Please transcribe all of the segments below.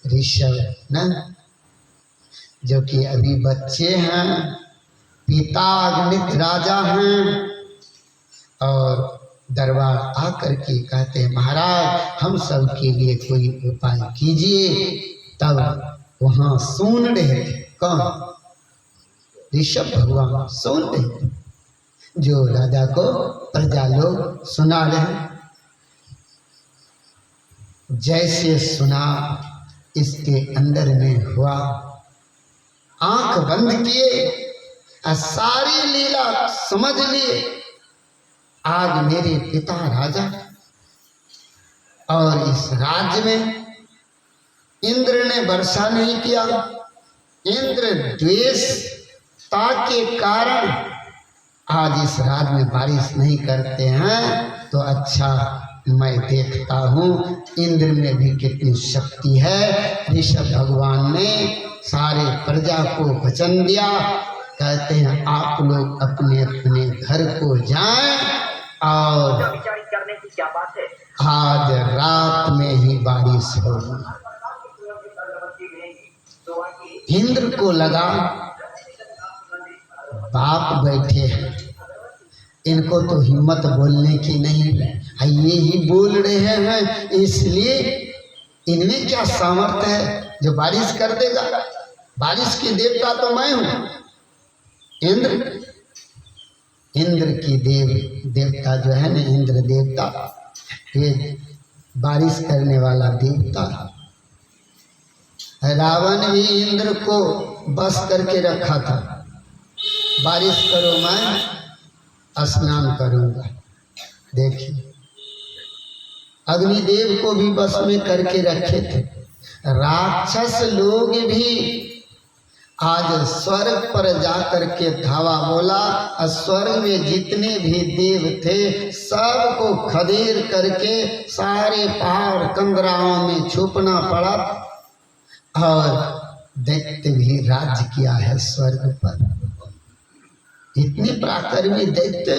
ऋषभ न, जो कि अभी बच्चे हैं, पिता अगणित राजा हैं, और दरबार आकर के कहते हैं महाराज हम सब के लिए कोई उपाय कीजिए। तब वहां सुन रहे थे, कौन? ऋषभ भगवान सुन रहे थे, जो राजा को प्रजा लोग सुना रहे। जैसे सुना इसके अंदर में हुआ, आंख बंद किए, सारी लीला समझ लिए। आज मेरे पिता राजा, और इस राज्य में इंद्र ने वर्षा नहीं किया, इंद्र द्वेषता के कारण आज इस राज्य में बारिश नहीं करते हैं। तो अच्छा मैं देखता हूँ इंद्र में भी कितनी शक्ति है। ऋषभ भगवान ने सारे प्रजा को वचन दिया, कहते हैं आप लोग अपने अपने घर को जाएं, और आज रात में ही बारिश होगी। इंद्र को लगा बाप बैठे हैं, इनको तो हिम्मत बोलने की नहीं, ये ही बोल रहे हैं, इसलिए इनमें क्या सामर्थ्य है जो बारिश कर देगा? बारिश की देवता तो मैं हूं, इंद्र की देवता जो है ना, इंद्र देवता, ये बारिश करने वाला देवता। रावण भी इंद्र को बस करके रखा था, बारिश करो मैं स्नान करूंगा। देखिए अग्निदेव को भी बस में करके रखे थे। राक्षस लोग भी आज स्वर्ग पर जाकर के धावा बोला, स्वर्ग में जितने भी देव थे सबको खदेड़ करके सारे पहाड़ कंदराओं में छुपना पड़ा, और दैत्य भी राज्य किया है स्वर्ग पर। इतने पराक्रमी दैत्य,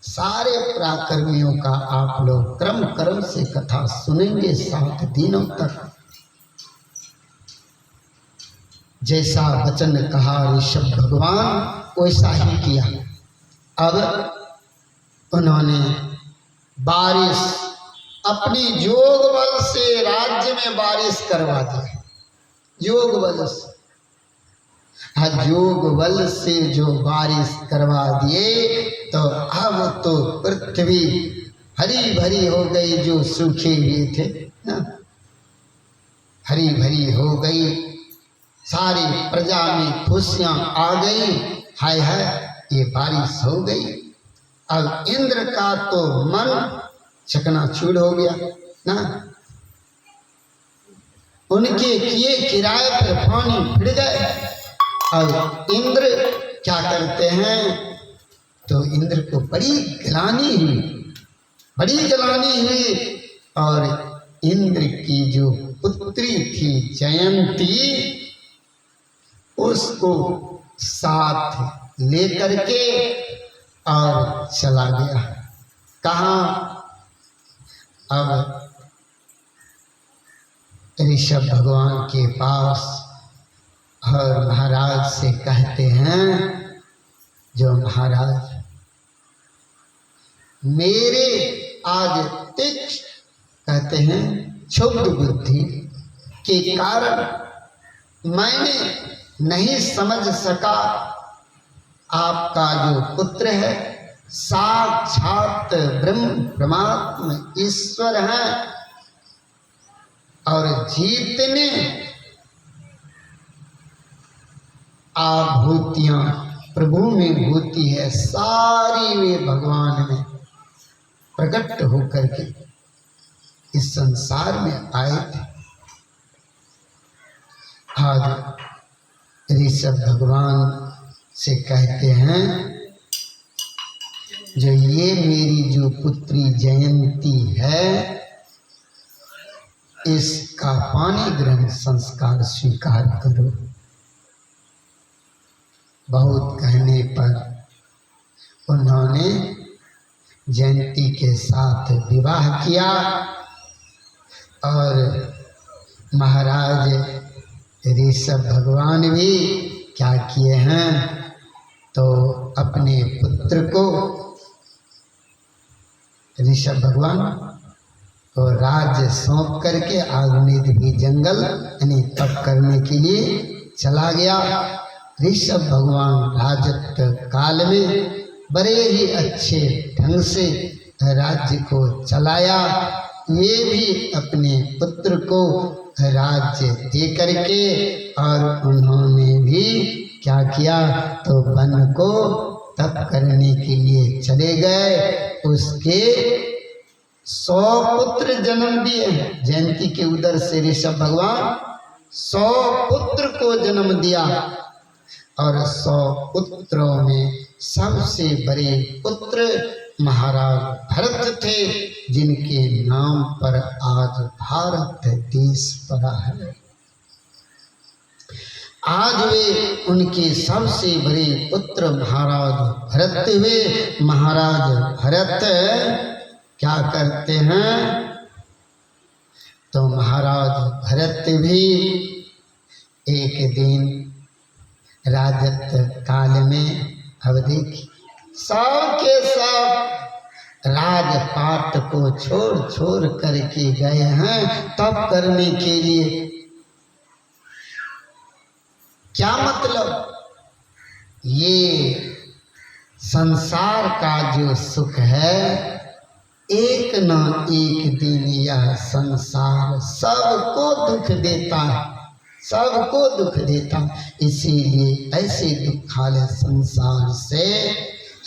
सारे पराक्रमियों का आप लोग क्रम क्रम से कथा सुनेंगे 7 दिनों तक। जैसा वचन कहा ऋषभ भगवान वैसा ही किया। अब उन्होंने बारिश अपनी योग बल से राज्य में बारिश करवा दी। योग बल से, योग बल से जो बारिश करवा दिए, तो अब तो पृथ्वी हरी भरी हो गई, जो सूखे हुए थे ना, हरी भरी हो गई, सारी प्रजा में खुशियां आ गई। हाय हाय ये बारिश हो गई। अब इंद्र का तो मन चकनाचूर हो गया ना, उनके किए किराए पर पानी फिर गए। अब इंद्र क्या करते हैं, तो इंद्र को बड़ी ग्लानि हुई, और इंद्र की जो पुत्री थी जयंती, उसको साथ लेकर के और चला गया। कहाँ? अब ऋषभ भगवान के पास, और महाराज से कहते हैं, जो महाराज मेरे आज तीक्ष्ण, कहते हैं क्षुब्ध बुद्धि के कारण मैंने नहीं समझ सका, आपका जो पुत्र है साक्षात ब्रह्म परमात्मा ईश्वर है, और जितने आभूतियां प्रभु में होती है सारी वे भगवान में प्रकट होकर के इस संसार में आए थे। आज ऋषभ भगवान से कहते हैं, जो ये मेरी जो पुत्री जयंती है, इसका पानी ग्रहण संस्कार स्वीकार करो। बहुत कहने पर उन्होंने जयंती के साथ विवाह किया, और महाराज ऋषभ भगवान भी क्या किए हैं, तो अपने पुत्र को ऋषभ भगवान को राज्य सौंप करके आग्नेय भी जंगल यानी तप करने के लिए चला गया। ऋषभ भगवान राजत्व काल में बड़े ही अच्छे ढंग से राज्य को चलाया। ये भी अपने पुत्र को राज्य दे करके और उन्होंने भी क्या किया, तो वन को तप करने के लिए चले गए। उसके 100 पुत्र जन्म दिए। जयंती के उदर से ऋषभ भगवान 100 पुत्र को जन्म दिया और 100 पुत्रों में सबसे बड़े पुत्र महाराज भरत थे, जिनके नाम पर आज भारत देश पड़ा है। आज वे उनके सबसे बड़े पुत्र महाराज भरत हुए। महाराज भरत क्या करते हैं, तो महाराज भरत भी एक दिन राजत्व काल में, अब देखिए सब के सब राजपाट को छोड़ छोड़ करके गए हैं तप करने के लिए। क्या मतलब, ये संसार का जो सुख है, एक ना एक दिन यह संसार सबको दुख देता है, सबको दुख देता। इसीलिए ऐसे दुखालय संसार से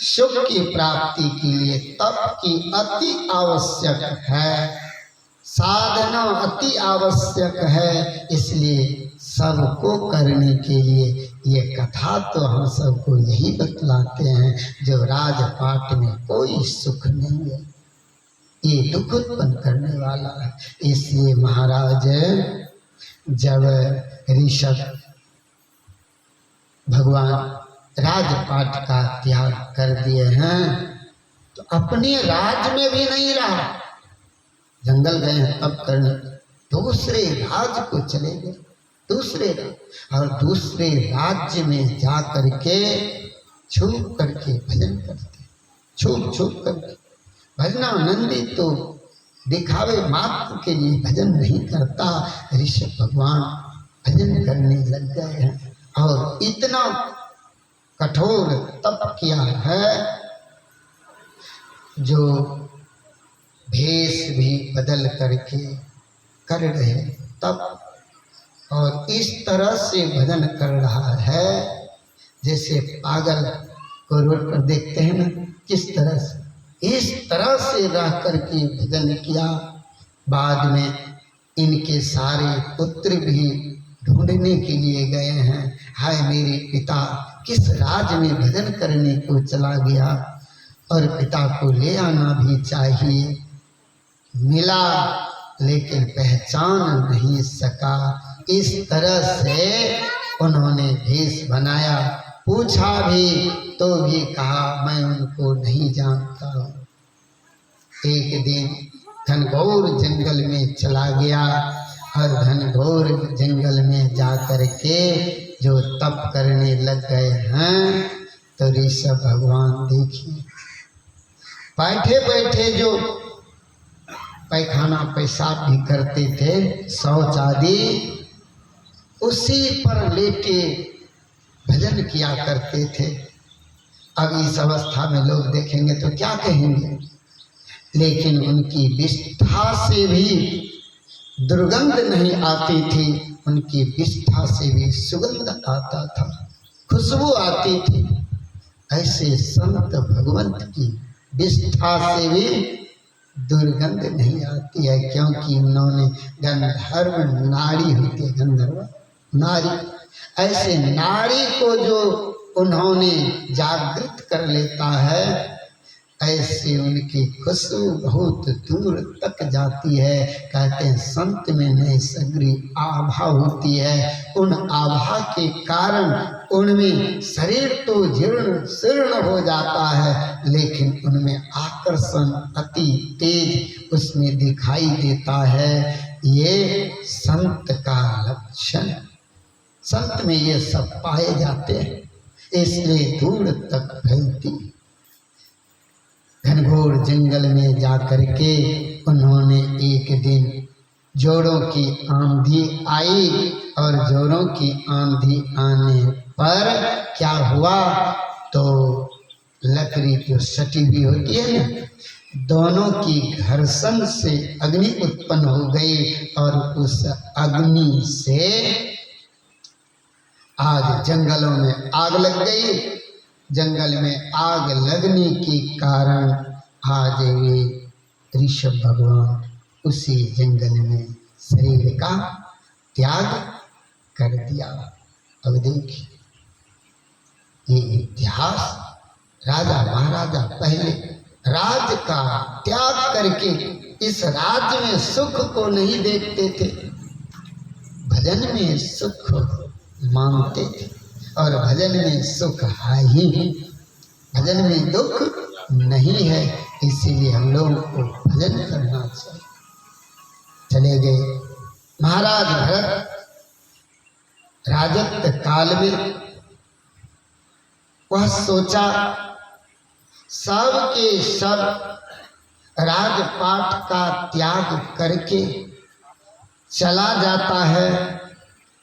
सुख की प्राप्ति के लिए तप की अति आवश्यक है, साधना अति आवश्यक है। इसलिए सबको करने के लिए ये कथा तो हम सबको यही बतलाते हैं, जो राजपाट में कोई सुख नहीं है, ये दुख उत्पन्न करने वाला है। इसलिए महाराज जब ऋषभ भगवान राजपाट का त्याग कर दिए हैं, तो अपने राज्य में भी नहीं रहा, जंगल गए हैं तप करने, दूसरे राज्य को चले गए, दूसरे राज्य, और दूसरे राज्य में जा करके छुप करके भजन करते, छुप छुप करके। भजनानंदी तो दिखावे मात्र के लिए भजन नहीं करता, ऋषभ भगवान भजन करने लग गए हैं और इतना कठोर तप किया है, जो भेष भी बदल करके कर रहे तप, और इस तरह से भजन कर रहा है जैसे पागल को रोड पर देखते हैं ना, किस तरह से, इस तरह से रह करके भजन किया। बाद में इनके सारे पुत्र भी ढूंढने के लिए गए हैं, हाय मेरे पिता किस राज्य में भजन करने को चला गया, और पिता को ले आना भी चाहिए। मिला लेकिन पहचान नहीं सका। इस तरह से उन्होंने भेष बनाया, पूछा भी तो भी कहा मैं उनको नहीं जानता हूँ। एक दिन घनघोर जंगल में चला गया और घनघोर जंगल में जा कर के जो तप करने लग गए हैं, तो ऋषभ भगवान देखिए बैठे बैठे जो पैखाना पेशाब भी करते थे, शौच आदि, उसी पर लेके भजन किया करते थे। अब इस अवस्था में लोग देखेंगे तो क्या कहेंगे, लेकिन उनकी विष्ठा से भी दुर्गंध नहीं आती थी, उनकी विष्ठा से भी सुगंध आता था, खुशबू आती थी। ऐसे संत भगवंत की विष्ठा से भी दुर्गंध नहीं आती है, क्योंकि उन्होंने गंधर्व नारी होती है, गंधर्व नारी, ऐसे नारी को जो उन्होंने जागृत कर लेता है, ऐसे उनकी खुशबू बहुत दूर तक जाती है। कहते हैं संत में नए सगरी आभा होती है, उन आभा के कारण उनमें शरीर तो जीर्ण शीर्ण हो जाता है, लेकिन उनमें आकर्षण अति तेज उसमें दिखाई देता है। ये संत का संत में ये सब पाए जाते हैं, इसलिए दूर तक फैलती। घनघोर जंगल में जाकर के उन्होंने एक दिन जोरों की आंधी आई, और जोरों की आंधी आने पर क्या हुआ, तो लकड़ी जो सटी हुई होती है ना, दोनों की घर्षण से अग्नि उत्पन्न हो गई, और उस अग्नि से आज जंगलों में आग लग गई। जंगल में आग लगने के कारण आज वे ऋषभ भगवान उसी जंगल में शरीर का त्याग कर दिया। अब देखिए, ये इतिहास, राजा महाराजा पहले राज्य का त्याग करके इस राज्य में सुख को नहीं देखते थे, भजन में सुख मानते थे, और भजन में सुख है ही, भजन में दुख नहीं है, इसीलिए हम लोगों को भजन करना चाहिए। चले गए महाराज भरत राजत्व काल में, वह सोचा सब के सब राजपाट का त्याग करके चला जाता है,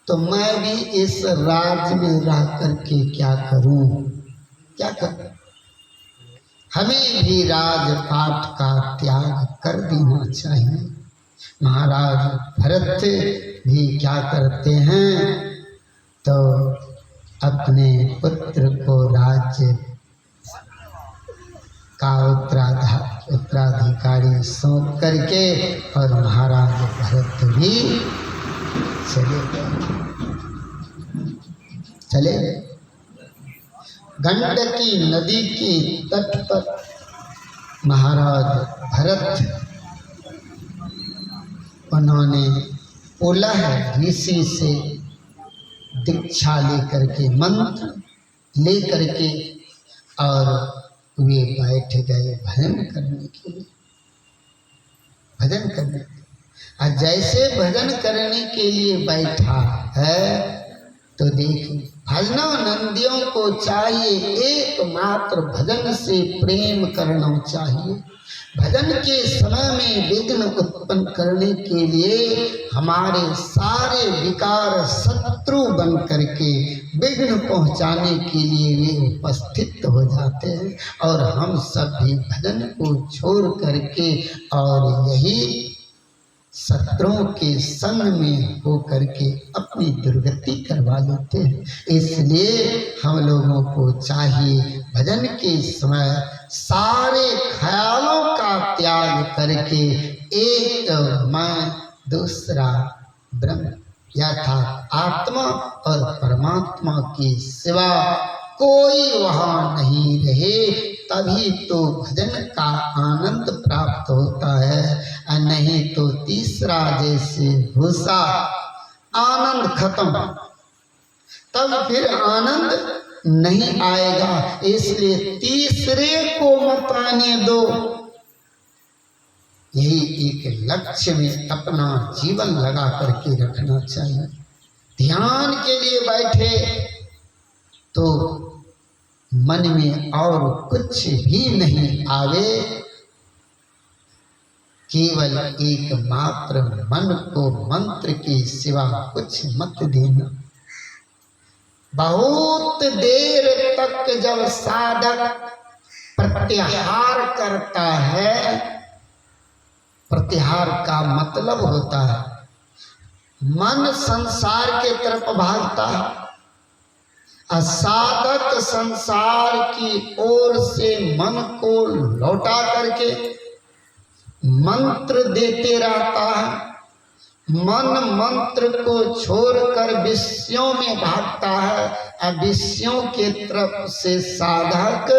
तो मैं भी इस राज्य में रह करके क्या करूं, क्या करूं। हमें भी राजपाट का त्याग कर देना चाहिए। महाराज भरत भी क्या करते हैं, तो अपने पुत्र को राज्य का उत्तराधिकारी सौंप करके और महाराज भरत भी चले गए। गंडकी नदी के तट पर महाराज भरत, उन्होंने उलह ऋषि से दीक्षा लेकर के, मंत्र लेकर के, और वे बैठ गए भजन करने के लिए। भजन करने, और जैसे भजन करने के लिए बैठा है, तो देखिए भजनों नंदियों को चाहिए एकमात्र भजन से प्रेम करना चाहिए। भजन के समय में विघ्न उत्पन्न करने के लिए हमारे सारे विकार शत्रु बन करके विघ्न पहुंचाने के लिए वे उपस्थित हो जाते हैं, और हम सब भी भजन को छोड़ करके और यही शत्रुओं के संग में हो करके अपनी दुर्गति करवा लेते हैं। इसलिए हम लोगों को चाहिए भजन के समय सारे ख्यालों का त्याग करके एक मैं दूसरा ब्रह्म यथार्थ आत्मा और परमात्मा की सिवा कोई वहाँ नहीं रहे, तभी तो भजन का आनंद प्राप्त होता है, और नहीं तो तीसरा जैसे भूसा आनंद खत्म, तब फिर आनंद नहीं आएगा। इसलिए तीसरे को मत आने दो। यही एक लक्ष्य में अपना जीवन लगा करके रखना चाहिए। ध्यान के लिए बैठे तो मन में और कुछ भी नहीं आवे, केवल एक मात्र मन को मंत्र के सिवा कुछ मत देना। बहुत देर तक जब साधक प्रत्याहार करता है, प्रत्याहार का मतलब होता है मन संसार के तरफ भागता है, साधक संसार की ओर से मन को लौटा करके मंत्र देते रहता है। मन मंत्र को छोड़कर विषयों में भागता है, विषयों के तरफ से साधक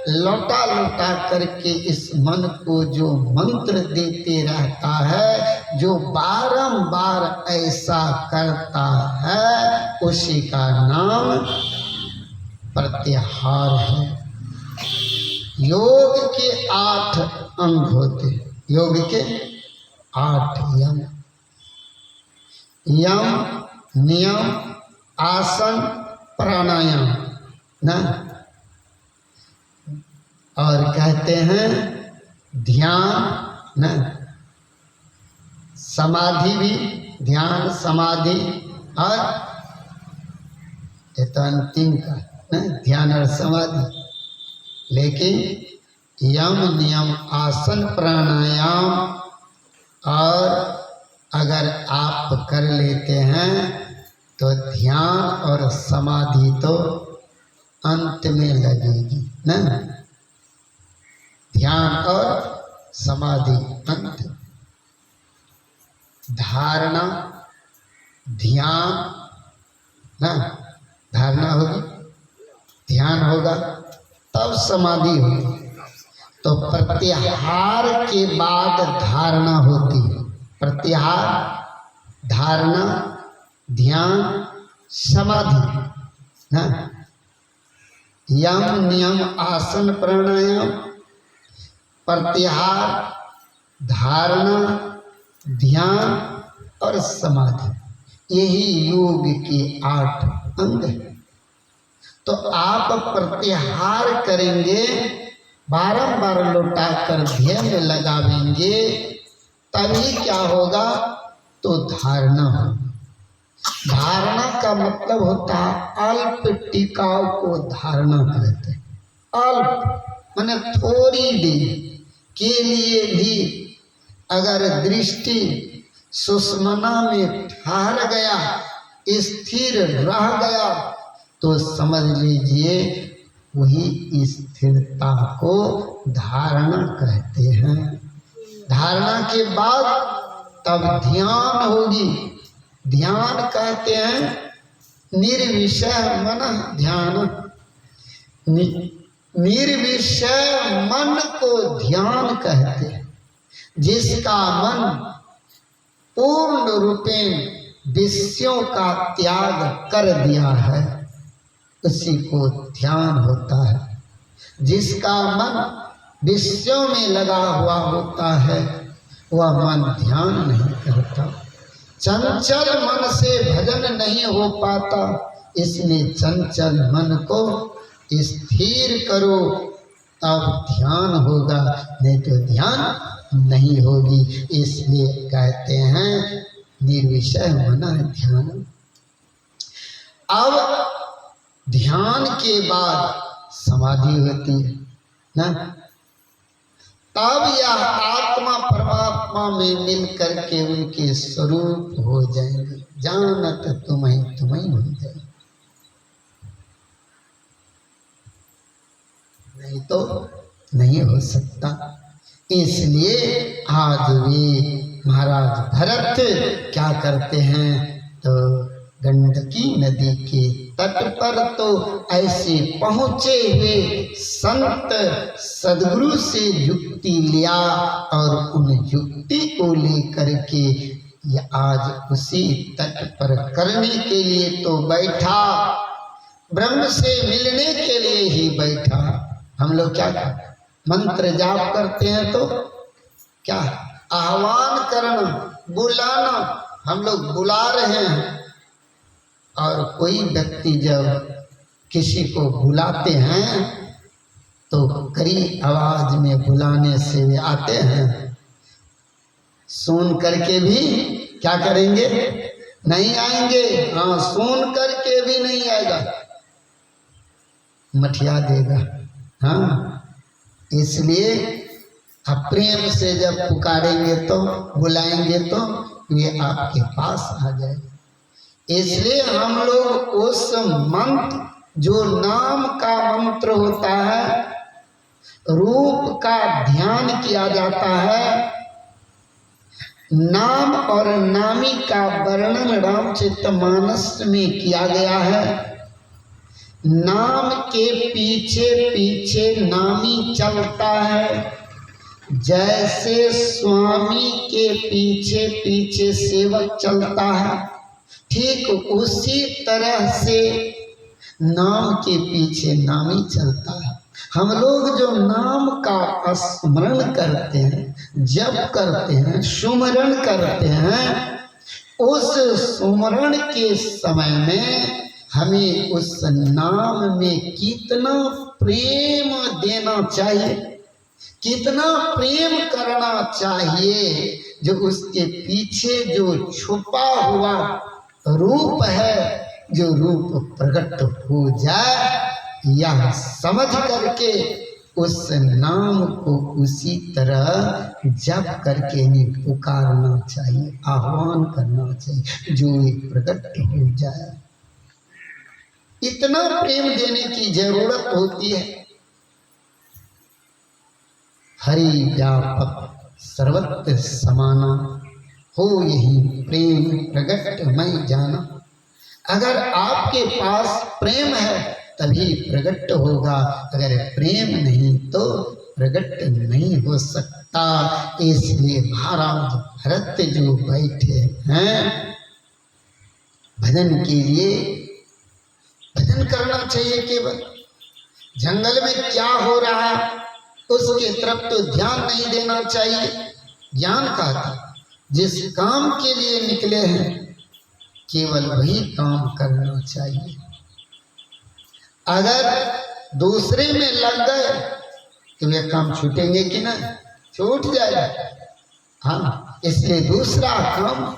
लौटा लौटा करके इस मन को जो मंत्र देते रहता है, जो बारंबार ऐसा करता है, उसी का नाम प्रत्याहार है। योग के 8 अंग होते, योग के 8 यम, यम नियम आसन प्राणायाम ना, और कहते हैं ध्यान ना, समाधि भी, ध्यान समाधि, और ये तो अंतिम का ना, ध्यान और समाधि। लेकिन यम नियम आसन प्राणायाम और अगर आप कर लेते हैं तो ध्यान और समाधि तो अंत में लगेगी ना, ध्यान और समाधि अंत। धारणा ध्यान ना, धारणा होगी, ध्यान होगा, तब समाधि होगी। तो प्रत्याहार के बाद धारणा होती है। प्रत्याहार, धारणा, ध्यान, समाधि ना। यम नियम आसन प्राणायाम, प्रत्याहार, धारणा, ध्यान और समाधि, यही योग के 8 अंग हैं। तो आप प्रत्याहार करेंगे, बारंबार लौटाकर ध्यान लगावेंगे, तभी क्या होगा, तो धारणा होगी। धारणा का मतलब होता है अल्प टिकाव को धारणा कहते हैं। अल्प माने थोड़ी देर के लिए भी अगर दृष्टि सुषुम्ना में ठहर गया, स्थिर रह गया, तो समझ लीजिए वही स्थिरता को धारणा कहते हैं। धारणा के बाद तब ध्यान होगी। ध्यान कहते हैं निर्विषय मन ध्यान। निर्विषय मन को ध्यान कहते हैं, जिसका मन पूर्ण रूपेण विषयों का त्याग कर दिया है, उसी को ध्यान होता है। जिसका मन विषयों में लगा हुआ होता है, वह मन ध्यान नहीं करता। चंचल मन से भजन नहीं हो पाता, इसलिए चंचल मन को स्थिर करो, तब ध्यान होगा, नहीं तो ध्यान नहीं होगी। इसलिए कहते हैं निर्विषय मन ध्यान। अब ध्यान के बाद समाधि होती है ना, तब यह आत्मा परमात्मा में मिल करके उनके स्वरूप हो जाएंगे। जानत तुम्हें तुम्हें हो जाए, नहीं तो नहीं हो सकता। इसलिए आज वे महाराज भरत क्या करते हैं, तो गंडकी नदी के तट पर तो ऐसे पहुँचे हुए संत सदगुरु से युक्ति लिया, और उन युक्ति को लेकर के ये आज उसी तट पर करने के लिए तो बैठा, ब्रह्म से मिलने के लिए ही बैठा। हम लोग क्या मंत्र जाप करते हैं, तो क्या आह्वान करना, बुलाना, हम लोग बुला रहे हैं। और कोई व्यक्ति जब किसी को बुलाते हैं तो कड़ी आवाज में बुलाने से वे आते हैं, सुन करके भी क्या करेंगे, नहीं आएंगे। हाँ, सुन करके भी नहीं आएगा, मठिया देगा। हाँ, इसलिए आप प्रेम से जब पुकारेंगे तो, बुलाएंगे तो वे आपके पास आ जाएगा। इसलिए हम लोग उस मंत्र, जो नाम का मंत्र होता है, रूप का ध्यान किया जाता है। नाम और नामी का वर्णन रामचरितमानस में किया गया है। नाम के पीछे पीछे नामी चलता है, जैसे स्वामी के पीछे पीछे सेवक चलता है, ठीक उसी तरह से नाम के पीछे नामी चलता है। हम लोग जो नाम का स्मरण करते हैं, जप करते हैं, सुमरण करते हैं, उस सुमरण के समय में हमें उस नाम में कितना प्रेम देना चाहिए, कितना प्रेम करना चाहिए, जो उसके पीछे जो छुपा हुआ रूप है, जो रूप प्रकट हो जाए, यह समझ करके उस नाम को उसी तरह जप करके नहीं पुकारना चाहिए, आह्वान करना चाहिए, जो एक प्रकट हो जाए। इतना प्रेम देने की जरूरत होती है। हरि व्यापक सर्वत्र समाना, हो यही प्रेम प्रगट मैं जाना। अगर आपके पास प्रेम है तभी प्रगट होगा, अगर प्रेम नहीं तो प्रगट नहीं हो सकता। इसलिए महाराज भरत जो बैठे हैं भजन के लिए, भजन करना चाहिए। केवल जंगल में क्या हो रहा है उसके तरफ तो ध्यान नहीं देना चाहिए। ज्ञान का था, जिस काम के लिए निकले हैं केवल वही काम करना चाहिए। अगर दूसरे में लग गए तो वे काम छूटेंगे कि ना, छूट जाएगा। हाँ, इसलिए दूसरा काम,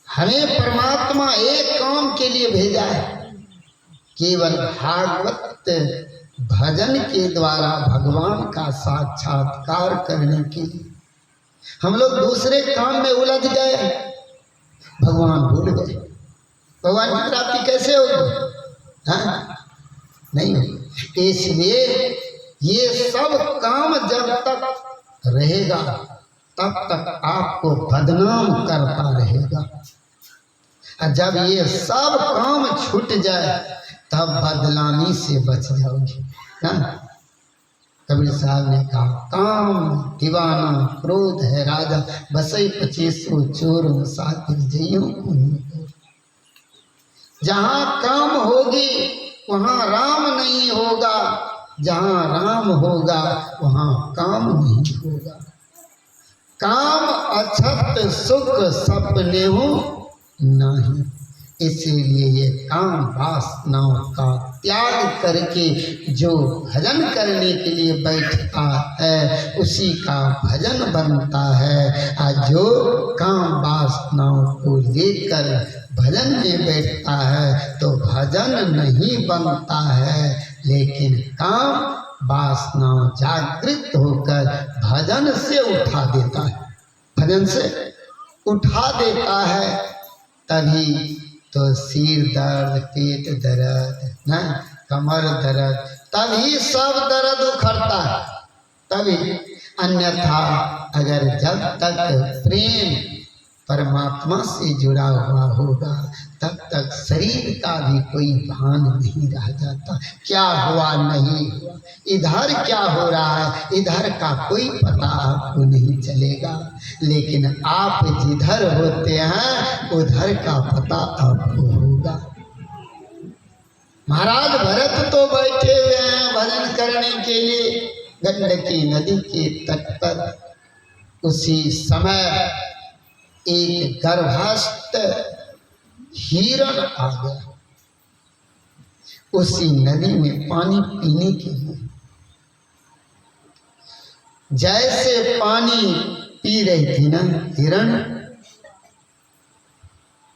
हमें परमात्मा एक काम के लिए भेजा है, केवल भागवत भजन के द्वारा भगवान का साक्षात्कार करने के लिए। हम लोग दूसरे काम में उलझ गए, भगवान भूल गए। भगवान की प्राप्ति कैसे होगी? हाँ, नहीं होगी। इसलिए ये सब काम जब तक रहेगा तब तक आपको बदनाम करता रहेगा, और जब ये सब काम छूट जाए तब बदनामी से बच जाओगे। कबीर साहब ने कहा, काम दीवाना क्रोध है राजा, बसई 2500 चोर सातिर जइयों को। जहाँ काम होगी वहाँ राम नहीं होगा, जहाँ राम होगा वहाँ काम नहीं होगा। काम अछत सुख सपने हो नहीं। इसीलिए ये काम वासनाओं का त्याग करके जो भजन करने के लिए बैठता है उसी का भजन बनता है। और जो काम वासनाओं को लेकर भजन में बैठता है तो भजन नहीं बनता है, लेकिन काम वासना जागृत होकर भजन से उठा देता है, भजन से उठा देता है। तभी तो सिर दर्द, पेट दर्द, न कमर दर्द, तभी सब दर्द उखड़ता है, तभी। अन्यथा अगर जब तक प्रेम परमात्मा से जुड़ा हुआ होगा तब तक शरीर का भी कोई भान नहीं रह जाता। क्या हुआ नहीं हुआ, इधर क्या हो रहा है, इधर का कोई पता आपको नहीं चलेगा। लेकिन आप जिधर होते हैं उधर का पता आपको होगा। महाराज भरत तो बैठे हुए हैं भजन करने के लिए गंडकी नदी के तट पर। उसी समय एक गर्भस्थ हिरण आ गया उसी नदी में पानी पीने के लिए। जैसे पानी पी रही थी ना हिरण,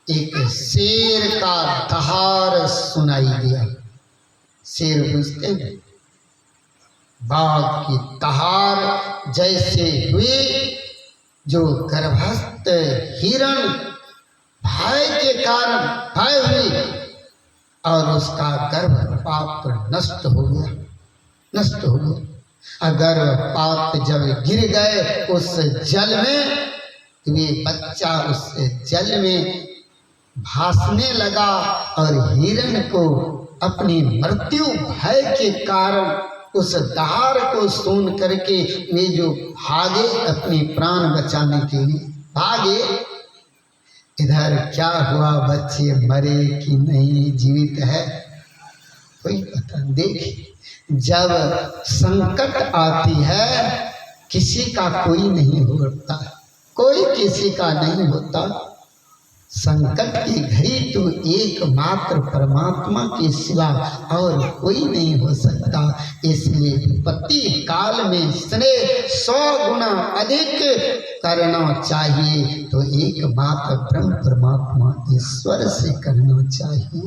एक शेर का दहाड़ सुनाई दिया। शेर बुझते हैं, बाघ की दहाड़ जैसे हुई, जो गर्भस्थ हिरण भय के कारण भय हुई और उसका गर्भपात नष्ट हो गया, नष्ट हो गया। गर्भपात जब गिर गए उस जल में, तो ये बच्चा उस जल में भासने लगा और हिरण को अपनी मृत्यु भय के कारण उस दहाड़ को सुन करके वे जो भागे अपनी प्राण बचाने के लिए भागे। इधर क्या हुआ, बच्चे मरे कि नहीं, जीवित है, कोई पता नहीं। देखिए, जब संकट आती है किसी का कोई नहीं होता, कोई किसी का नहीं होता। संकट की घड़ी तो एकमात्र परमात्मा के सिवा और कोई नहीं हो सकता। इसलिए विपत्ति काल में स्नेह 100 गुना अधिक करना चाहिए तो एकमात्र ब्रह्म परमात्मा ईश्वर से करना चाहिए।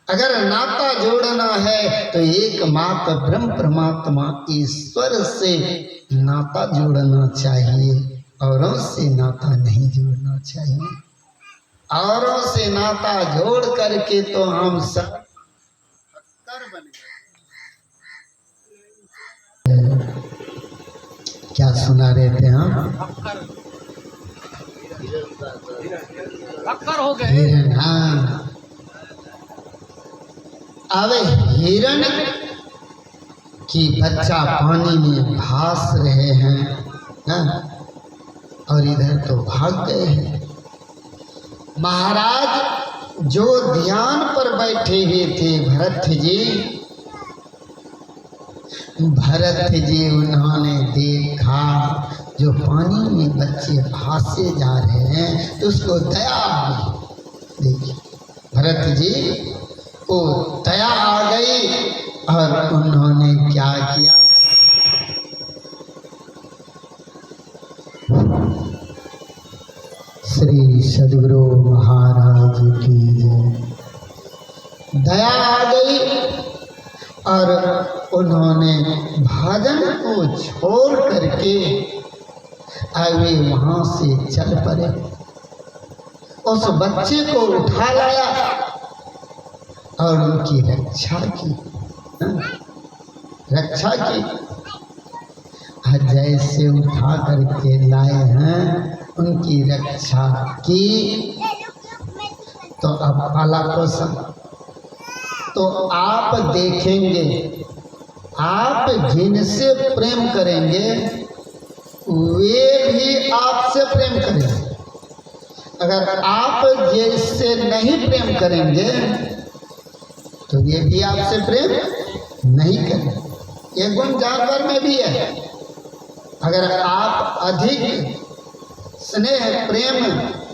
अगर नाता जोड़ना है तो एकमात्र ब्रह्म परमात्मा ईश्वर से नाता जोड़ना चाहिए, औरों से नाता नहीं जोड़ना चाहिए। औरों से नाता जोड़ करके तो हम सब बन गए। क्या सुना रहे थे हम? हो गए। हाँ, अब हिरण की बच्चा पानी में भास रहे हैं ना, और इधर तो भाग गए हैं। महाराज जो ध्यान पर बैठे हुए थे भरत जी उन्होंने देखा जो पानी में बच्चे भासे जा रहे हैं तो उसको दया आ गई। देखिए भरत जी को दया आ गई और उन्होंने क्या किया, श्री सद्गुरु महाराज की जय। दया आ गई और उन्होंने भजन को छोड़ करके वे वहां से चल पड़े। उस बच्चे को उठा लाया और उनकी रक्षा की। जैसे उठा करके लाए हैं उनकी रक्षा की तो अब पाला पोषण तो आप देखेंगे, आप जिनसे प्रेम करेंगे वे भी आपसे प्रेम करेंगे। अगर आप जिससे नहीं प्रेम करेंगे तो ये भी आपसे प्रेम नहीं करेंगे। ये गुण जानवर में भी है। अगर आप अधिक स्नेह प्रेम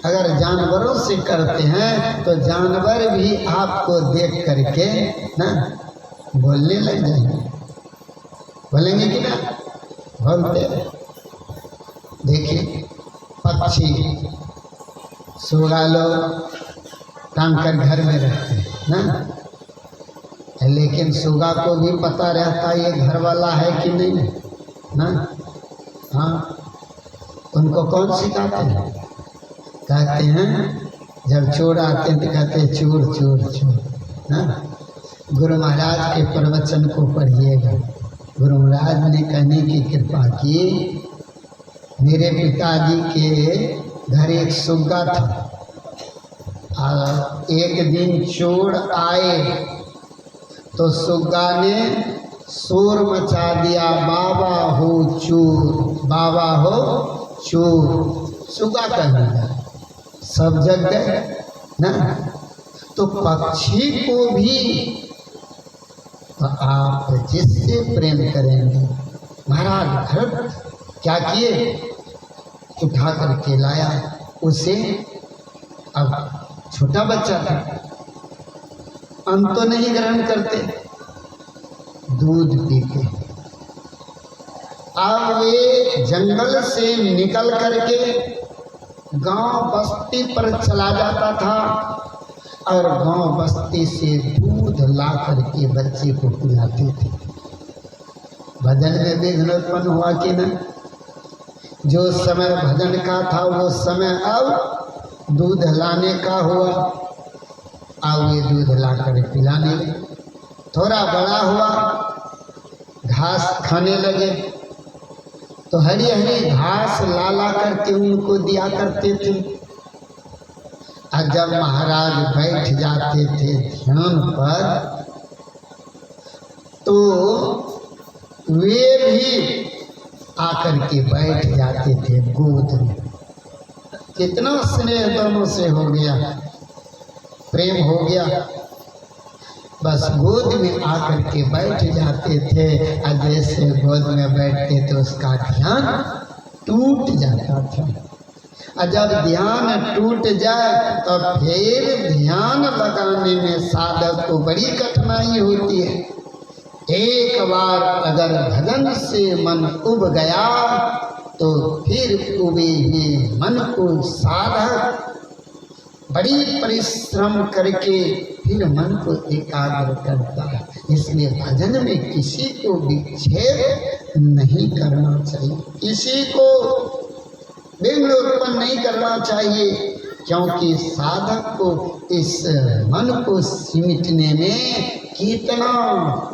अगर जानवरों से करते हैं तो जानवर भी आपको देख करके ना बोलने लग जाएंगे। बोलेंगे कि ना? बोलते। देखिए पक्षी सुगा लोग टांग कर घर में रहते हैं ना, लेकिन सुगा को भी पता रहता है ये घर वाला है कि नहीं ना। हाँ, उनको कौन सिखाते हैं? कहते हैं जब चोर आते हैं तो कहते हैं चोर चोर चोर ना। गुरु महाराज के प्रवचन को पढ़िएगा। गुरु महाराज ने कहने की कृपा की, मेरे पिताजी के घर एक सुग्गा था। एक दिन चोर आए तो सुग्गा ने शोर मचा दिया, बाबा हो चोर, बाबा हो चोर। सुग्गा कहने लगा, सब जग गए ना। तो पक्षी को भी तो आप जिससे प्रेम करेंगे। महाराज भरत क्या किए, उठा करके लाया उसे। अब छोटा बच्चा था, अन्न तो नहीं ग्रहण करते, दूध पीते। अब वे जंगल से निकल करके गांव बस्ती पर चला जाता था और गांव बस्ती से दूध ला करके बच्चे को पिलाते थे। भजन में विघ्न उत्पन्न हुआ कि न? जो समय भजन का था वो समय अब दूध लाने का हुआ। अब ये दूध ला कर पिलाने लगे। थोड़ा बड़ा हुआ, घास खाने लगे तो हरी हरी घास ला करके उनको दिया करते थे। और जब महाराज बैठ जाते थे ध्यान पर तो वे भी आकर के बैठ जाते थे गोद में। कितना स्नेह दोनों से हो गया, प्रेम हो गया। बस गोद में आकर के बैठ जाते थे और जैसे गोद में बैठते तो उसका ध्यान टूट जाता था। और जब ध्यान टूट जाए तो फिर ध्यान लगाने में साधक को बड़ी कठिनाई होती है। एक बार अगर भजन से मन उब गया तो फिर उबे हुए मन को साधक बड़ी परिश्रम करके फिर मन को एकाग्र करता है। इसलिए भजन में किसी को विक्षेप नहीं करना चाहिए, किसी को विघ्न उत्पन्न नहीं करना चाहिए, क्योंकि साधक को इस मन को सिमटने में कितना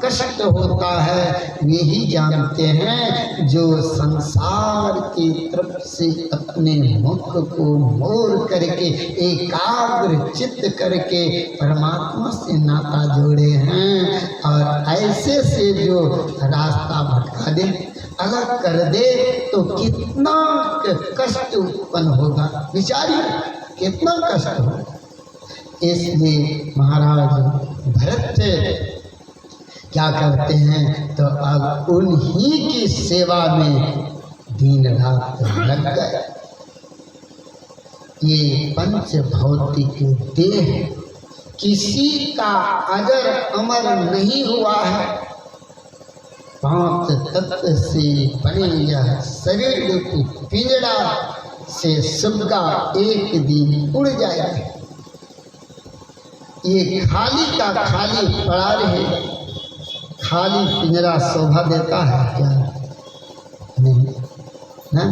कष्ट होता है यही जानते हैं जो संसार की तरफ से अपने मुख को मोड़ करके एकाग्र चित्त करके परमात्मा से नाता जोड़े हैं, और ऐसे से जो रास्ता भटका दे, अलग कर दे तो कितना कष्ट उत्पन्न होगा, विचारिए कितना कष्ट होगा। इसलिए महाराज भरत क्या करते हैं तो अब उन्हीं की सेवा में दिन रात लग गए। ये पंच भौतिक देह किसी का अजर अमर नहीं हुआ है। 5 तत्व से बने यह शरीर की पिंजड़ा से सुबह एक दिन उड़ जाएगा। ये खाली का खाली पड़ा रहे, खाली पिंजरा शोभा देता है क्या? नहीं ना।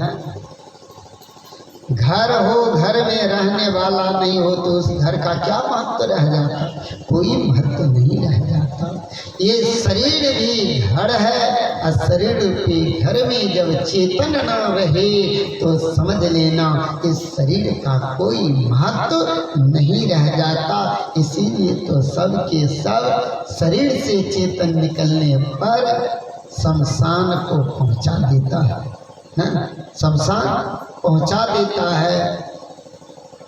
घर हो, घर में रहने वाला नहीं हो तो उस घर का क्या महत्व रह जाता? कोई महत्व नहीं रह जाता। ये शरीर भी घर है, और शरीर के घर में जब चेतन न रहे तो समझ लेना इस शरीर का कोई महत्व नहीं रह जाता। इसीलिए तो सब के सब शरीर से चेतन निकलने पर शमशान को पहुंचा देता है ना, शमशान पहुंचा देता है,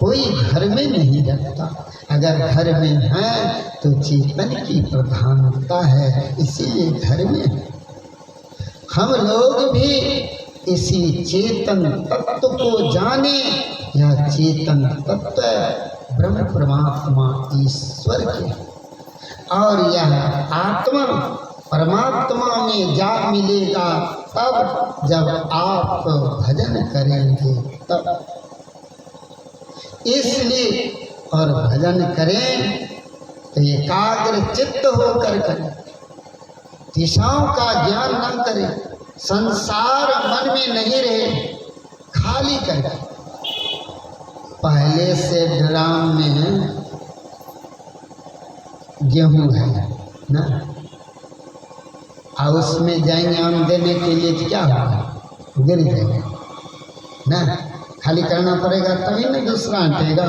कोई घर में नहीं रखता। अगर घर में है तो चेतन की प्रधानता है, इसीलिए घर में है। हम लोग भी इसी चेतन तत्व को जाने। यह चेतन तत्व ब्रह्म परमात्मा ईश्वर के, और यह आत्मा परमात्मा में जा मिलेगा तब जब आप भजन करेंगे तब। इसलिए और भजन करें तो एकाग्र चित्त होकर करें, दिशाओं का ज्ञान न करें, संसार मन में नहीं रहे, खाली करें। पहले से ड्राम में गेहूं है ना, और उसमें जाएंगे आम देने के लिए तो क्या होगा? गिर जाएगा ना, खाली करना पड़ेगा तभी ना दूसरा हटेगा।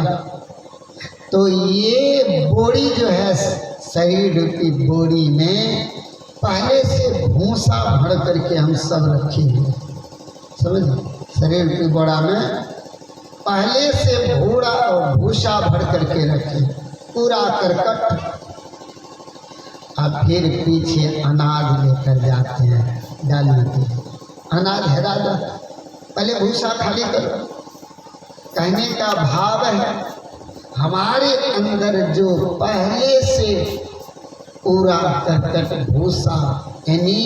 तो ये बोरी जो है शरीर की बोरी में पहले से भूसा भर करके हम सब रखे हैं, समझ। शरीर की बोरा में पहले से भूरा और भूसा भर करके रखे, पूरा करकट। अब फिर पीछे अनाज लेकर जाते हैं डालने के लिए, अनाज हेरा जाता। पहले भूसा खाली करो। कहने का भाव है हमारे अंदर जो पहले से पूरा करकट भूसा यानी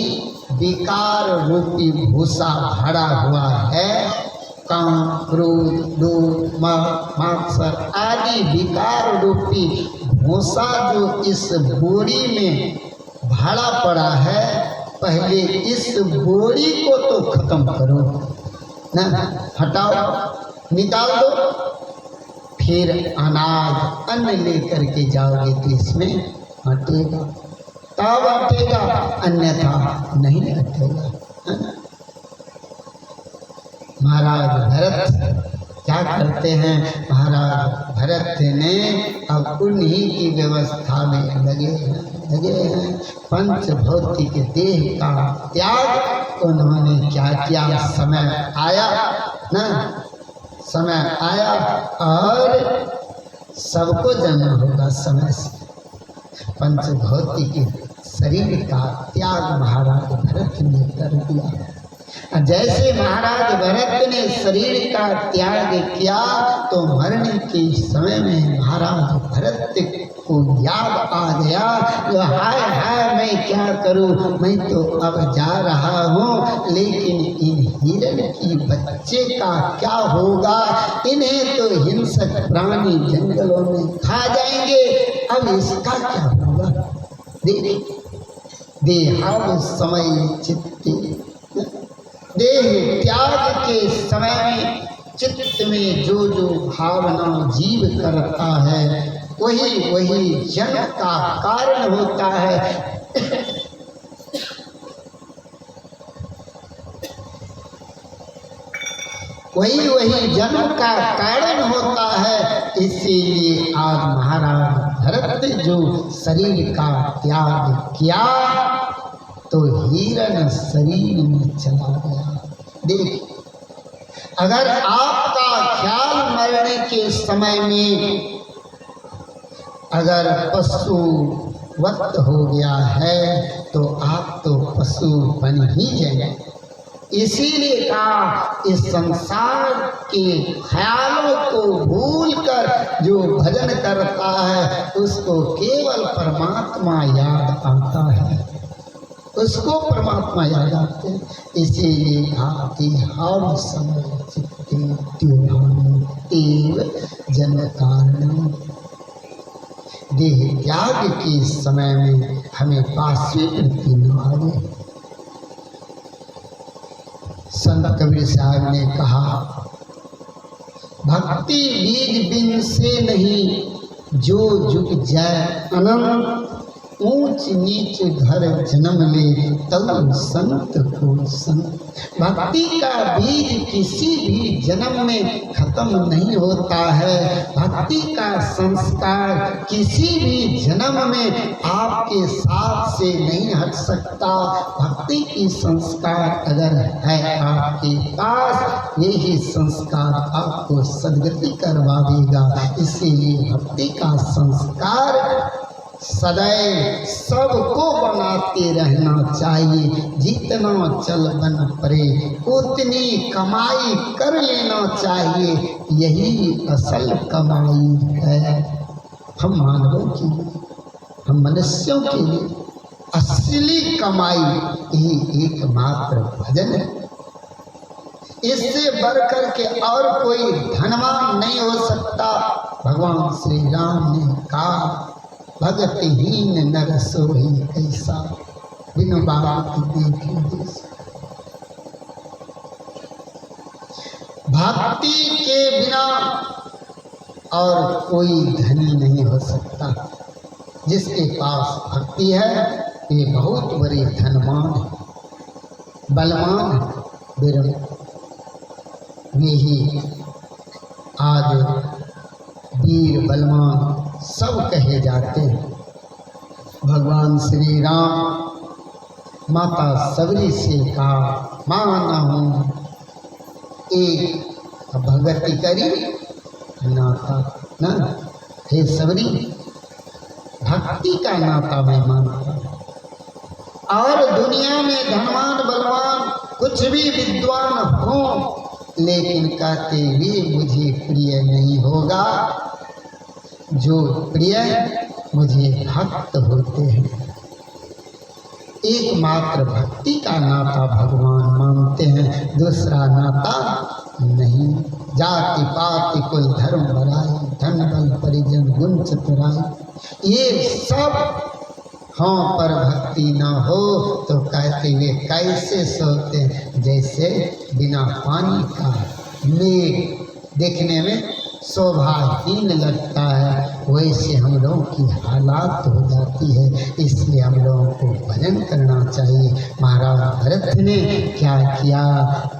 विकार रूपी भूसा भरा हुआ है, काम क्रोध लोभ मात्सर्य आदि विकार रूपी भूसा जो इस बोरी में भरा पड़ा है, पहले इस बोरी को तो खत्म करो ना, हटाओ, निकाल दो। फिर अनाज अन्न लेकर के जाओगे तो इसमें हटेगा, तब हटेगा, अन्यथा नहीं हटेगा। महाराज भरत क्या करते हैं? महाराज भरत ने अब उन्हीं की व्यवस्था में लगे हैं। पंच भौतिक देह का त्याग उन्होंने क्या किया? समय आया ना, समय आया और सबको जाना होगा समय से। पंच भौतिक शरीर का त्याग महाराज भरत ने कर दिया। जैसे महाराज भरत ने शरीर का त्याग किया तो मरने के समय में महाराज भरत को याद आ गया, जो हाय हाय मैं क्या करूं, मैं तो अब जा रहा हूं, लेकिन इन हिरण की बच्चे का क्या होगा, इन्हें तो हिंसक प्राणी जंगलों में खा जाएंगे, अब इसका क्या होगा। देहाव समय चित्ते, देह त्याग के समय में चित्त में जो जो भावना जीव करता है वही वही जन्म का कारण होता है। वही वही जन्म का कारण होता है। इसीलिए आज महाराज भरत जो शरीर का त्याग किया तो हिरण शरीर में चला गया। देखिए, अगर आपका ख्याल मरने के समय में अगर पशुवत हो गया है तो आप तो पशु बन ही जाएंगे। इसीलिए कहा इस संसार के ख्यालों को भूलकर जो भजन करता है उसको केवल परमात्मा याद आता है, उसको परमात्मा याद आते हैं। इसीलिए आते हर समय चित्ते त्योहान एव जन कारण। देह त्याग के समय में हमें पासवी वृत्ति न आए। संत कबीर साहब ने कहा, भक्ति बीज बिन से नहीं, जो जुग जाए अनंत, ऊंच नीच घर जन्म ले तब संत को संत। भक्ति का बीज किसी भी जन्म में खत्म नहीं होता है। भक्ति का संस्कार किसी भी जन्म में आपके साथ से नहीं हट सकता। भक्ति की संस्कार अगर है आपके पास, यही संस्कार आपको सद्गति करवा देगा। इसीलिए भक्ति का संस्कार सदैव सबको बनाते रहना चाहिए। जितना चल बन पड़े उतनी कमाई कर लेना चाहिए, यही असल कमाई है। हम मानवों के लिए, हम मनुष्यों के लिए असली कमाई यही एकमात्र भजन है। इससे बढ़कर के और कोई धनवान नहीं हो सकता। भगवान श्री राम ने कहा, भगतहीन नर सोई कैसा, बिनु बाबा की देखी देश। भक्ति के बिना और कोई धनी नहीं हो सकता। जिसके पास भक्ति है ये बहुत बड़े धनवान है, बलवान है, वीर। यही आज वीर बलवान सब कहे जाते हैं। भगवान श्री राम माता सबरी से कहा, माना हूँ एक भगति करी नाता न, हे सबरी भक्ति का नाता मैं मानता हूँ। और दुनिया में धनवान बलवान कुछ भी विद्वान हो, लेकिन कहते वे मुझे प्रिय नहीं होगा। जो प्रिय मुझे भक्त होते हैं। एकमात्र भक्ति का नाता भगवान मानते हैं, दूसरा नाता नहीं। जाति पाति कुल धर्म बराई, धन बल परिजन गुण चतुराई, ये सब हाँ पर भक्ति न हो तो कहते हुए कैसे सोते हैं। जैसे बिना पानी का मेघ देखने में शोभाहीन लगता है, वैसे हम लोगों की हालात हो जाती है। इसलिए हम लोगों को भजन करना चाहिए। महाराज भरत ने क्या किया,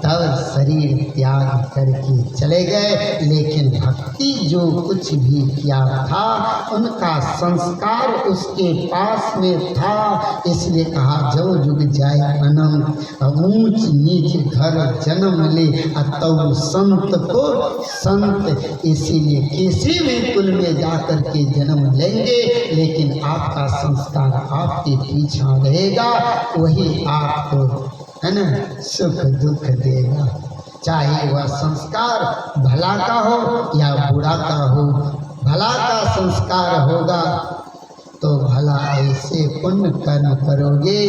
तब शरीर त्याग करके चले गए, लेकिन भक्ति जो कुछ भी किया था उनका संस्कार उसके पास में था। इसलिए कहा, जो जुग जाए अनंत, ऊंच नीच घर जन्म ले तब संत को संत। इसीलिए किसी भी कुल में जाकर के जन्म लेंगे, लेकिन आपका संस्कार आपके पीछे रहेगा, वही आपको है ना, सुख दुख देगा। चाहे वह संस्कार भला का हो या बुरा का हो। भला का संस्कार होगा तो भला ऐसे पुण्य कर्म करोगे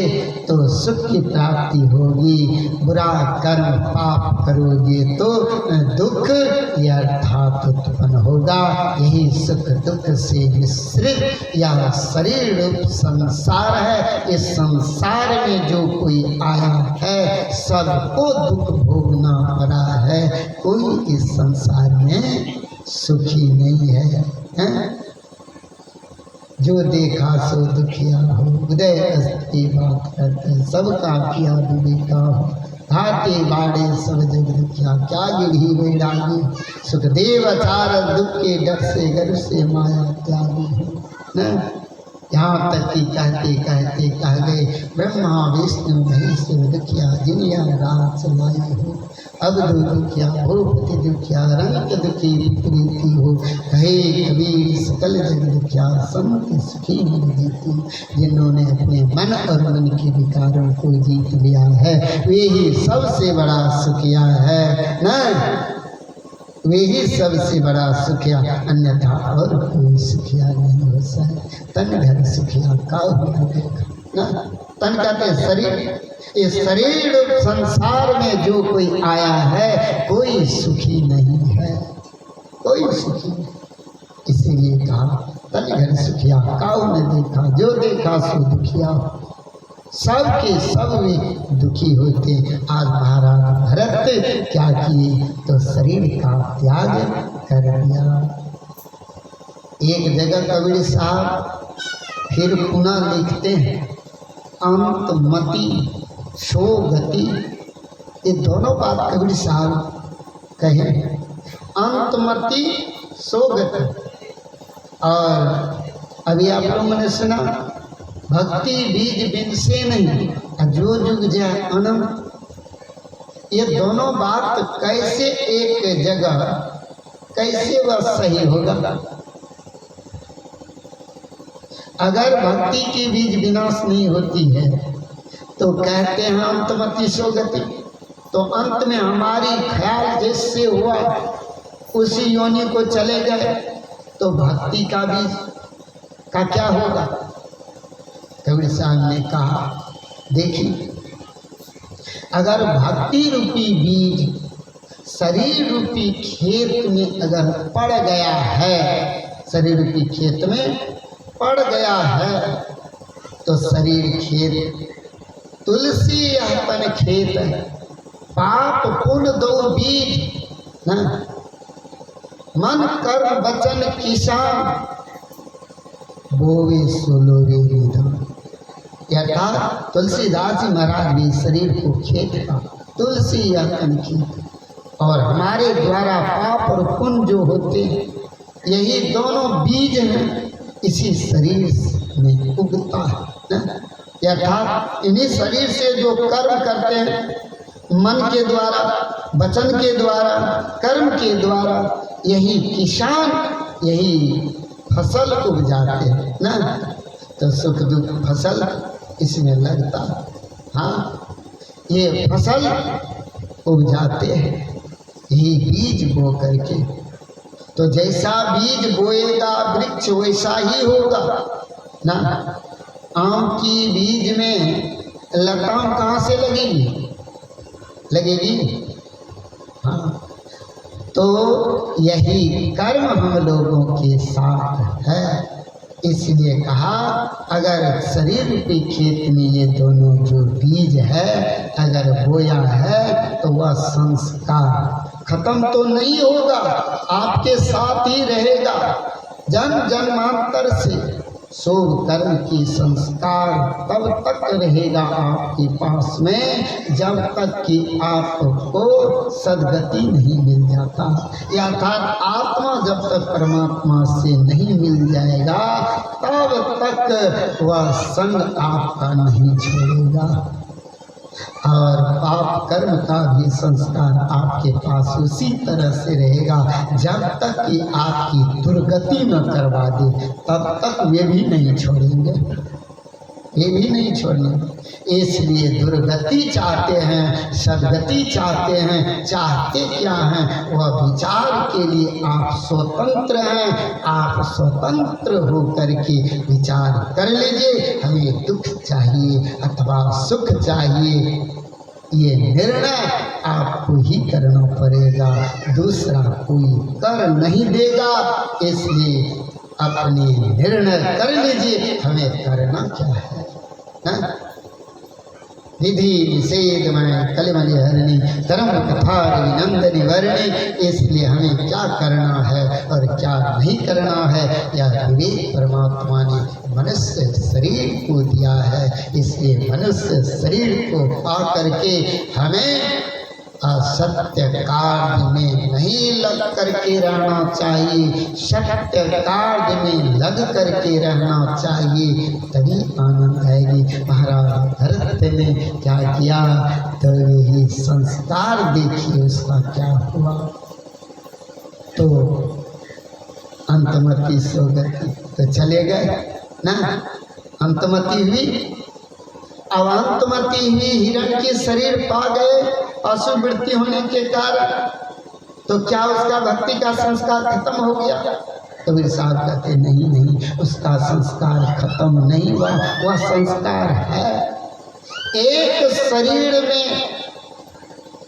तो सुख की प्राप्ति होगी। बुरा कर्म पाप करोगे तो दुख या अर्थात उत्पन्न होगा। यही सुख दुख से मिश्रित या शरीर रूप संसार है। इस संसार में जो कोई आया है सबको दुख भोगना पड़ा है। कोई इस संसार में सुखी नहीं है। जो देखा सो दुखिया हो, उदय अस्ति बात करते हैं। सबका किया विवेका हो, घाटे बाड़े सब जग दुखिया। क्या गिरी वैरागी, सुखदेव आचार दुख के डर से गर्भ से माया त्यागी हो न। यहाँ तक कि कहते कहते कह गए ब्रह्मा विष्णु महेश दुखिया जिनिया रात समाये हो। अब दो दुखिया भूपति दुखिया रंग दुखी विपरीति हो। कहे कबीर सकल जग दुखिया संत सुखी मन जीती। जिन्होंने अपने मन और मन के विकारों को जीत लिया है वे ही सबसे बड़ा सुखिया है न। वे ही सबसे बड़ा सुखिया, अन्यथा और कोई सुखिया नहीं हो सकता। तन घर सुखिया का ना। तन कहते शरीर। इस शरीर संसार में जो कोई आया है कोई सुखी नहीं है, कोई सुखी नहीं। इसीलिए कहा तन घर सुखिया काऊ ने देखा, जो देखा सो दुखिया। सब के सब वे दुखी होते। आज महाराज भरत क्या किए तो शरीर का त्याग कर दिया। एक जगह कबीर साहब फिर पुनः लिखते हैं अंतमति सो गति। ये दोनों बात कबीर साहब कहे, अंतमति सो गति। और अभी आप लोगों ने सुना भक्ति बीज बिन से नहीं जो जुग जाए अनंत। ये दोनों बात कैसे एक जगह कैसे वह सही होगा। अगर भक्ति की बीज विनाश नहीं होती है तो कहते हैं अंतमति सो गति। तो अंत में हमारी ख्याल जिससे हुआ उसी योनि को चले गए तो भक्ति का बीज का क्या होगा। कबीर साहब ने कहा देखिए अगर भक्ति रूपी बीज शरीर रूपी खेत में अगर पड़ गया है, शरीर रूपी खेत में पड़ गया है तो शरीर खेत तुलसी अपन खेत है। पाप पुण्य दो बीज न, मन कर्म वचन किसान बोवे सोलोरे विधान। यथा तुलसीदास जी महाराज भी शरीर को खेत का तुलसी या तन खेत और हमारे द्वारा पाप और पुण्य जो होते हैं यही दोनों बीज हैं इसी शरीर में उगता है। यथा इन्हीं शरीर से जो कर्म करते हैं मन के द्वारा वचन के द्वारा कर्म के द्वारा यही किसान यही फसल उपजाते हैं ना। तो सुख दुख फसल इसमें लगता। हाँ ये फसल उपजाते हैं यही बीज बो करके। तो जैसा बीज बोएगा वृक्ष वैसा ही होगा ना। आम की बीज में लताम कहाँ से लगेगी, लगेगी। हाँ तो यही कर्म हम लोगों के साथ है। इसलिए कहा अगर शरीर रूपी खेत में ये दोनों जो बीज है अगर बोया है तो वह संस्कार खत्म तो नहीं होगा, आपके साथ ही रहेगा जन्म जन्मांतर से। शोभ कर्म की संस्कार तब तक रहेगा आपके पास में जब तक कि आपको सद्गति नहीं मिल जाता। अर्थात आत्मा जब तक परमात्मा से नहीं मिल जाएगा तब तक वह संग आपका नहीं छोड़ेगा। और पाप कर्म का भी संस्कार आपके पास उसी तरह से रहेगा जब तक कि आपकी दुर्गति न करवा दे तब तक वे भी नहीं छोड़ेंगे। ये भी नहीं छोड़नी। इसलिए दुर्गति चाहते हैं, सदगति चाहते हैं, चाहते क्या हैं? वह विचार के लिए आप स्वतंत्र हैं। आप स्वतंत्र हो करके विचार कर लीजिए, हमें दुख चाहिए अथवा सुख चाहिए। ये निर्णय आपको ही करना पड़ेगा, दूसरा कोई कर नहीं देगा। इसलिए अपने निर्णय कर लीजिए, हमें करना क्या है? विधि निषेधमय कलिमल हरणी धर्म कथा नंदनी वर्णी। इसलिए हमें क्या करना है और क्या नहीं करना है, यह विवेक परमात्मा ने मनुष्य शरीर को दिया है। इसलिए मनुष्य शरीर को पा करके हमें असत्य कार्य में नहीं लग करके रहना चाहिए, सत्य कार्य में लग करके रहना चाहिए, तभी आनंद आएगी। महाराज भरत ने क्या किया? तो यही संस्कार देखिए उसका क्या हुआ। तो अंतमति सो गई तो चले गए ना, अंतमति हुई। अब अंतमति हुई, हिरण के शरीर पा गए अशुभ वृत्ति होने के कारण, तो क्या उसका भक्ति का संस्कार खत्म हो गया? कबीर साहब कहते नहीं नहीं, उसका संस्कार खत्म नहीं हुआ, वह संस्कार है। एक शरीर में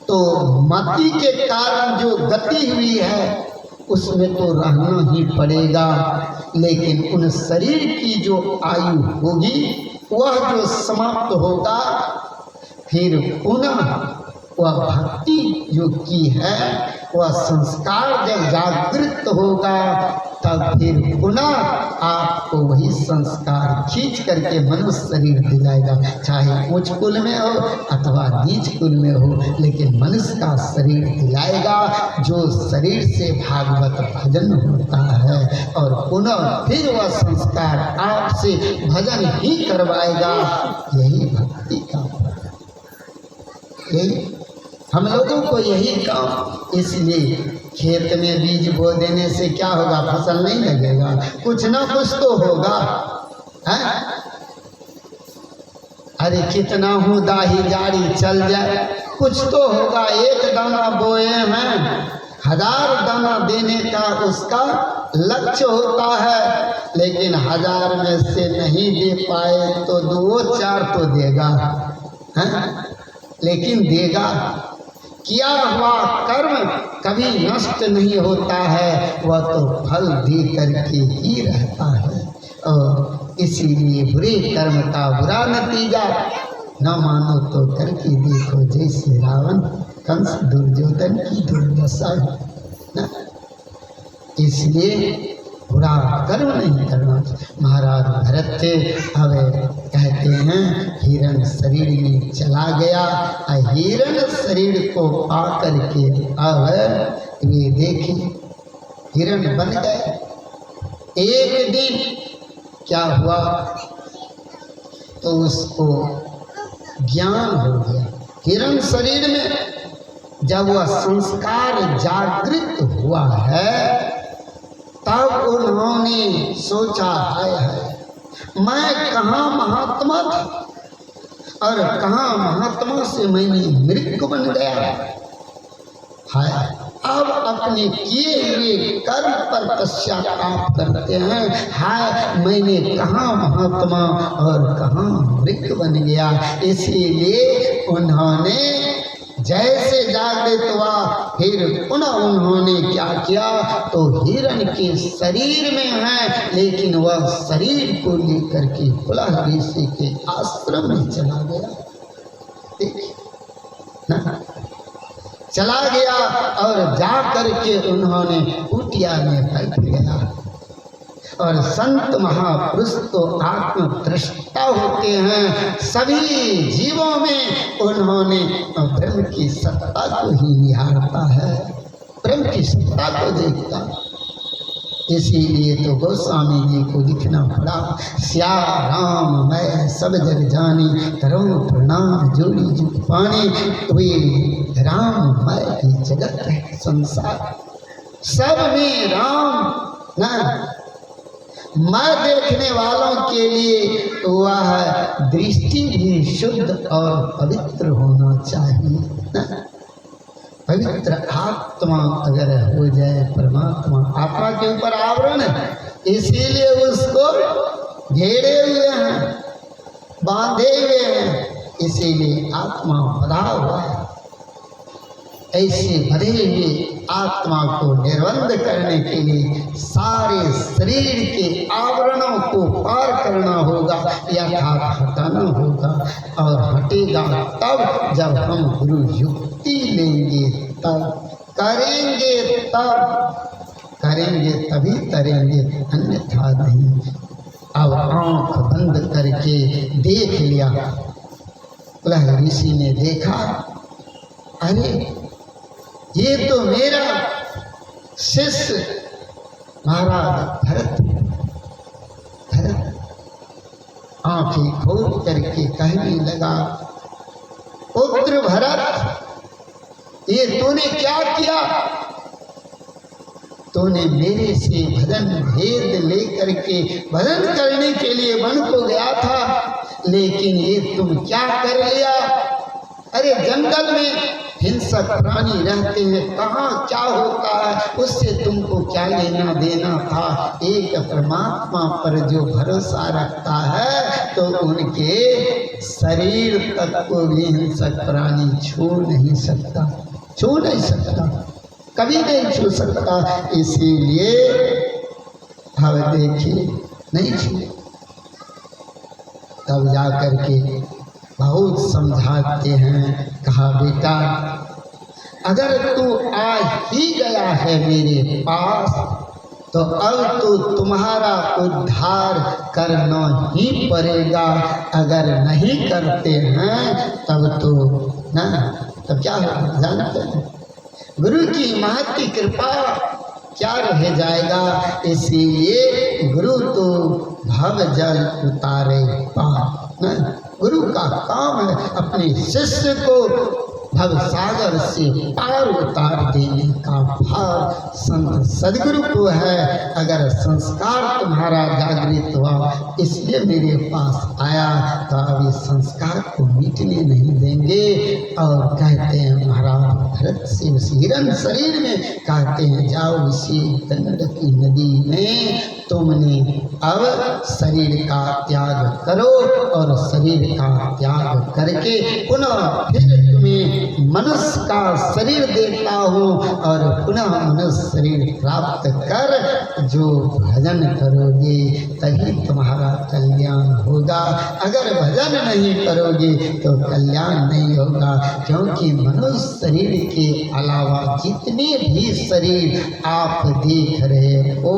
तो मति के कारण जो गति हुई है उसमें तो रहना ही पड़ेगा, लेकिन उन शरीर की जो आयु होगी वह जो समाप्त होगा, फिर पुनः वह भक्ति जो की है वह संस्कार जब जागृत होगा तब फिर पुनः आपको वही संस्कार खींच करके मनुष्य शरीर दिलाएगा, चाहे उच्च कुल में हो अथवा नीच कुल में हो, लेकिन मनुष्य का शरीर दिलाएगा जो शरीर से भागवत भजन होता है, और पुनः फिर वह संस्कार आपसे भजन ही करवाएगा। यही भक्ति का यही हम लोगों को यही काम। इसलिए खेत में बीज बो देने से क्या होगा? फसल नहीं लगेगा, कुछ ना कुछ तो होगा, है? अरे कितना हूँ दाही जारी चल जाए, कुछ तो होगा। एक दाना बोए हैं, 1000 दाना देने का उसका लक्ष्य होता है, लेकिन 1000 में से नहीं दे पाए तो 2-4 तो देगा, है? लेकिन देगा। किया हुआ कर्म कभी नष्ट नहीं होता है, वह तो फल दे करके ही रहता है। और इसीलिए बुरे कर्म का बुरा नतीजा न मानो तो करके देखो, जैसे रावण कंस दुर्योधन की दुर्दशा है। इसलिए बुरा कर्म नहीं करना। महाराज भरत अब कहते हैं हिरण शरीर में चला गया, हिरण शरीर को पा करके अब ये देखे हिरण बन गए। एक दिन क्या हुआ तो उसको ज्ञान हो गया। हिरण शरीर में जब वह संस्कार जागृत हुआ है तब उन्होंने सोचा है मैं कहाँ महात्मा था और कहाँ महात्मा से मैंने मृत्यु बन गया है। अब अपने किए हुए कर्म पर पश्चाताप करते हैं, हाय मैंने कहाँ महात्मा और कहाँ मृत्यु बन गया। इसीलिए उन्होंने जैसे जागृत हुआ फिर पुनः उन्होंने क्या किया तो हिरण के शरीर में है, लेकिन वह शरीर को लेकर के पुनः ऋषि के आश्रम में चला गया। देखिए ना, चला गया और जा करके उन्होंने कुटिया में बैठ गया। और संत महापुरुष तो आत्मदृष्टा होते हैं, सभी जीवों में उन्होंने ब्रह्म की सत्ता को ही निहारता है, ब्रह्म की सत्ता को देखता। इसीलिए तो गोस्वामी जी को लिखना पड़ा, श्या राम मैं सब जग जानी, करो प्रणाम जोड़ी जुग पानी। वे राम मैं ही जगत है संसार, सब में राम न मैं देखने वालों के लिए वह दृष्टि भी शुद्ध और पवित्र होना चाहिए। पवित्र आत्मा अगर हो जाए, परमात्मा आत्मा के ऊपर आवरण है, इसीलिए उसको घेरे हुए हैं, बांधे हुए हैं, इसीलिए आत्मा बधा हुआ है। ऐसे भरे हुए आत्मा को निर्बंध करने के लिए सारे शरीर के आवरणों को पार करना होगा, यथार्थ हटाना होगा। और हटेगा तब जब हम गुरु युक्ति लेंगे, तब करेंगे तभी तरेंगे, अन्यथा नहीं। अब आंख बंद करके देख लिया। ऋषि ने देखा, अरे ये तो मेरा शिष्य महाराज भरत आंखें खोल करके कहने लगा, पुत्र भरत, ये तूने क्या किया? तूने मेरे से भजन भेद लेकर के भजन करने के लिए वन को गया था, लेकिन ये तुम क्या कर लिया? अरे जंगल में हिंसक प्राणी रहते हैं, कहाँ क्या होता है, उससे तुमको क्या लेना देना था? एक परमात्मा पर जो भरोसा रखता है तो उनके शरीर तक को भी हिंसक प्राणी छू नहीं सकता, कभी नहीं छू सकता। इसीलिए अब देखिए नहीं छू। तब जा कर के बहुत समझाते हैं, कहा बेटा अगर तू आ ही गया है मेरे पास तो अब तो तुम्हारा उद्धार करना ही पड़ेगा। अगर नहीं करते हैं तब तो ना, तब क्या होगा जानते हैं? गुरु की महती कृपा क्या रह जाएगा। इसीलिए गुरु तो भव जल उतारे पार। गुरु का काम है अपने शिष्य को भव सागर से पार उतार देने का भाव संत सदगुरु को है। अगर संस्कार तुम्हारा जागृत हुआ इसलिए मेरे पास आया, तो अब इस संस्कार को मिटने नहीं देंगे। और कहते हैं महाराज भरत से उस हिरण शरीर में कहते हैं, जाओ इसी गंडकी नदी में तुमने अब शरीर का त्याग करो और शरीर का त्याग करके पुनः फिर तुम्हें मनुष्य का शरीर देता हूँ और पुनः मनुष्य शरीर प्राप्त कर जो भजन करोगे तभी तुम्हारा कल्याण होगा। अगर भजन नहीं करोगे तो कल्याण नहीं होगा, क्योंकि मनुष्य शरीर के अलावा जितने भी शरीर आप देख रहे हो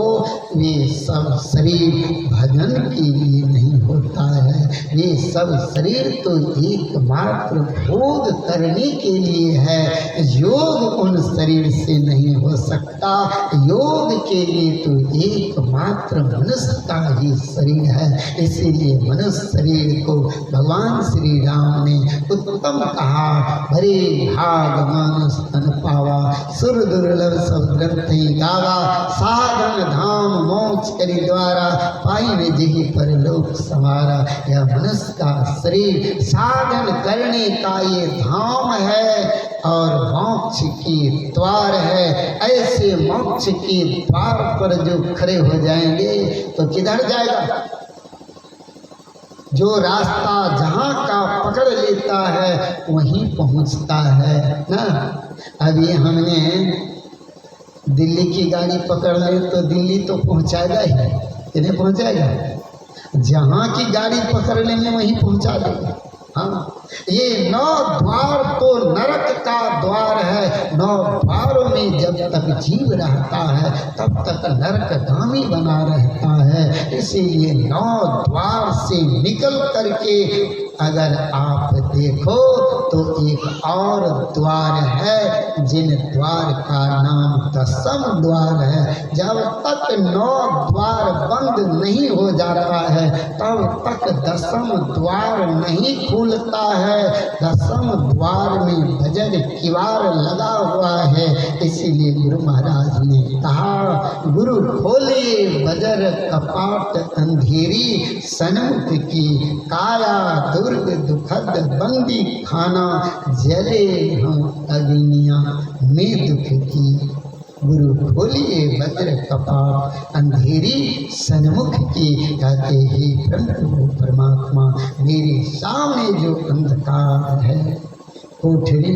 वे सब शरीर भजन के लिए नहीं होता है। वे सब शरीर तो एकमात्र भोग करने के लिए है। योग उन शरीर से नहीं हो सकता। योग के लिए तो एकमात्र मनुष्य का ही शरीर है। इसीलिए मनुष्य शरीर को भगवान श्री राम ने उत्तम कहा, भरे भाग मानस तन पावा, सुर दुर्लभ सब ग्रंथ गावा, साधन धाम मोक्ष करी द्वारा, पाई में जही पर लोक समारा। यह मनुष्य का शरीर साधन करने का ये धाम है और मोक्ष की द्वार है। ऐसे मोक्ष के द्वार पर जो खड़े हो जाएंगे तो किधर जाएगा? जो रास्ता जहाँ का पकड़ लेता है वहीं पहुँचता है ना। अभी हमने दिल्ली की गाड़ी पकड़ ले तो दिल्ली तो पहुँचाएगा ही, किन्हें पहुँचाएगा? जहाँ की गाड़ी पकड़ लेंगे वहीं पहुँचा देगा। हाँ, ये 9 द्वार तो नरक का द्वार है। 9 द्वारों में जब तक जीव रहता है तब तक नरकगामी बना रहता है। इसीलिए 9 द्वार से निकल करके अगर आप देखो तो एक और द्वार है, जिन द्वार का नाम 10वां द्वार है। जब तक 9 द्वार बंद नहीं हो जाता है तब तक दसम द्वार नहीं खुलता है। दसम द्वार में बजर किवार लगा हुआ है। इसीलिए गुरु महाराज ने कहा, गुरु खोलिए बजर कपाट अंधेरी, सन्मुख की काया दुर्ग दुखद बंदी खाना, जले हम अग्नियां में दुख की। गुरु खोलिए वज्र कपाट अंधेरी सन्मुख की। कहते ही प्रभु परमात्मा, मेरे सामने जो अंधकार है कोठरी,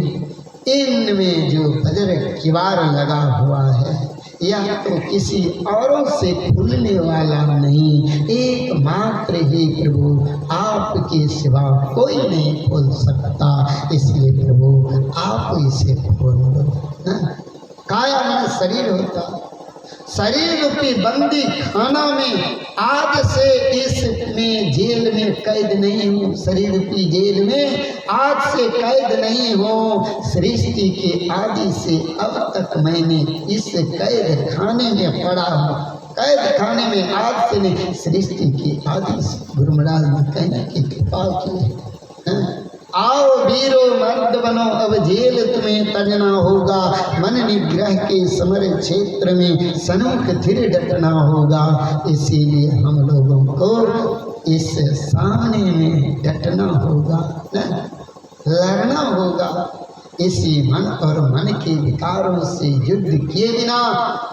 इनमें जो वज्र किवार लगा हुआ है, यह तो किसी औरों से खुलने वाला नहीं, एकमात्र ही प्रभु आपके सिवा कोई नहीं खोल सकता। इसलिए प्रभु आप इसे खोल दो। काया में शरीर होता, शरीर रूपी बंदी खाना में आज से इसमें जेल में कैद नहीं हूँ, शरीर रूपी जेल में आज से कैद नहीं हूँ। सृष्टि के आदि से अब तक मैंने इस कैद खाने में पड़ा हूँ। कैद खाने में आज से नहीं, सृष्टि के आदि से गुरु महाराज ने कहने की कृपा की। आओ वीरो मर्द बनो, अब जेल तुम्हें तजना होगा। मन निग्रह के समर क्षेत्र में सन्मुख धीरे डटना होगा। इसीलिए हम लोगों को इस सामने में डटना होगा, लड़ना होगा। इसी मन और मन के विकारों से युद्ध किए बिना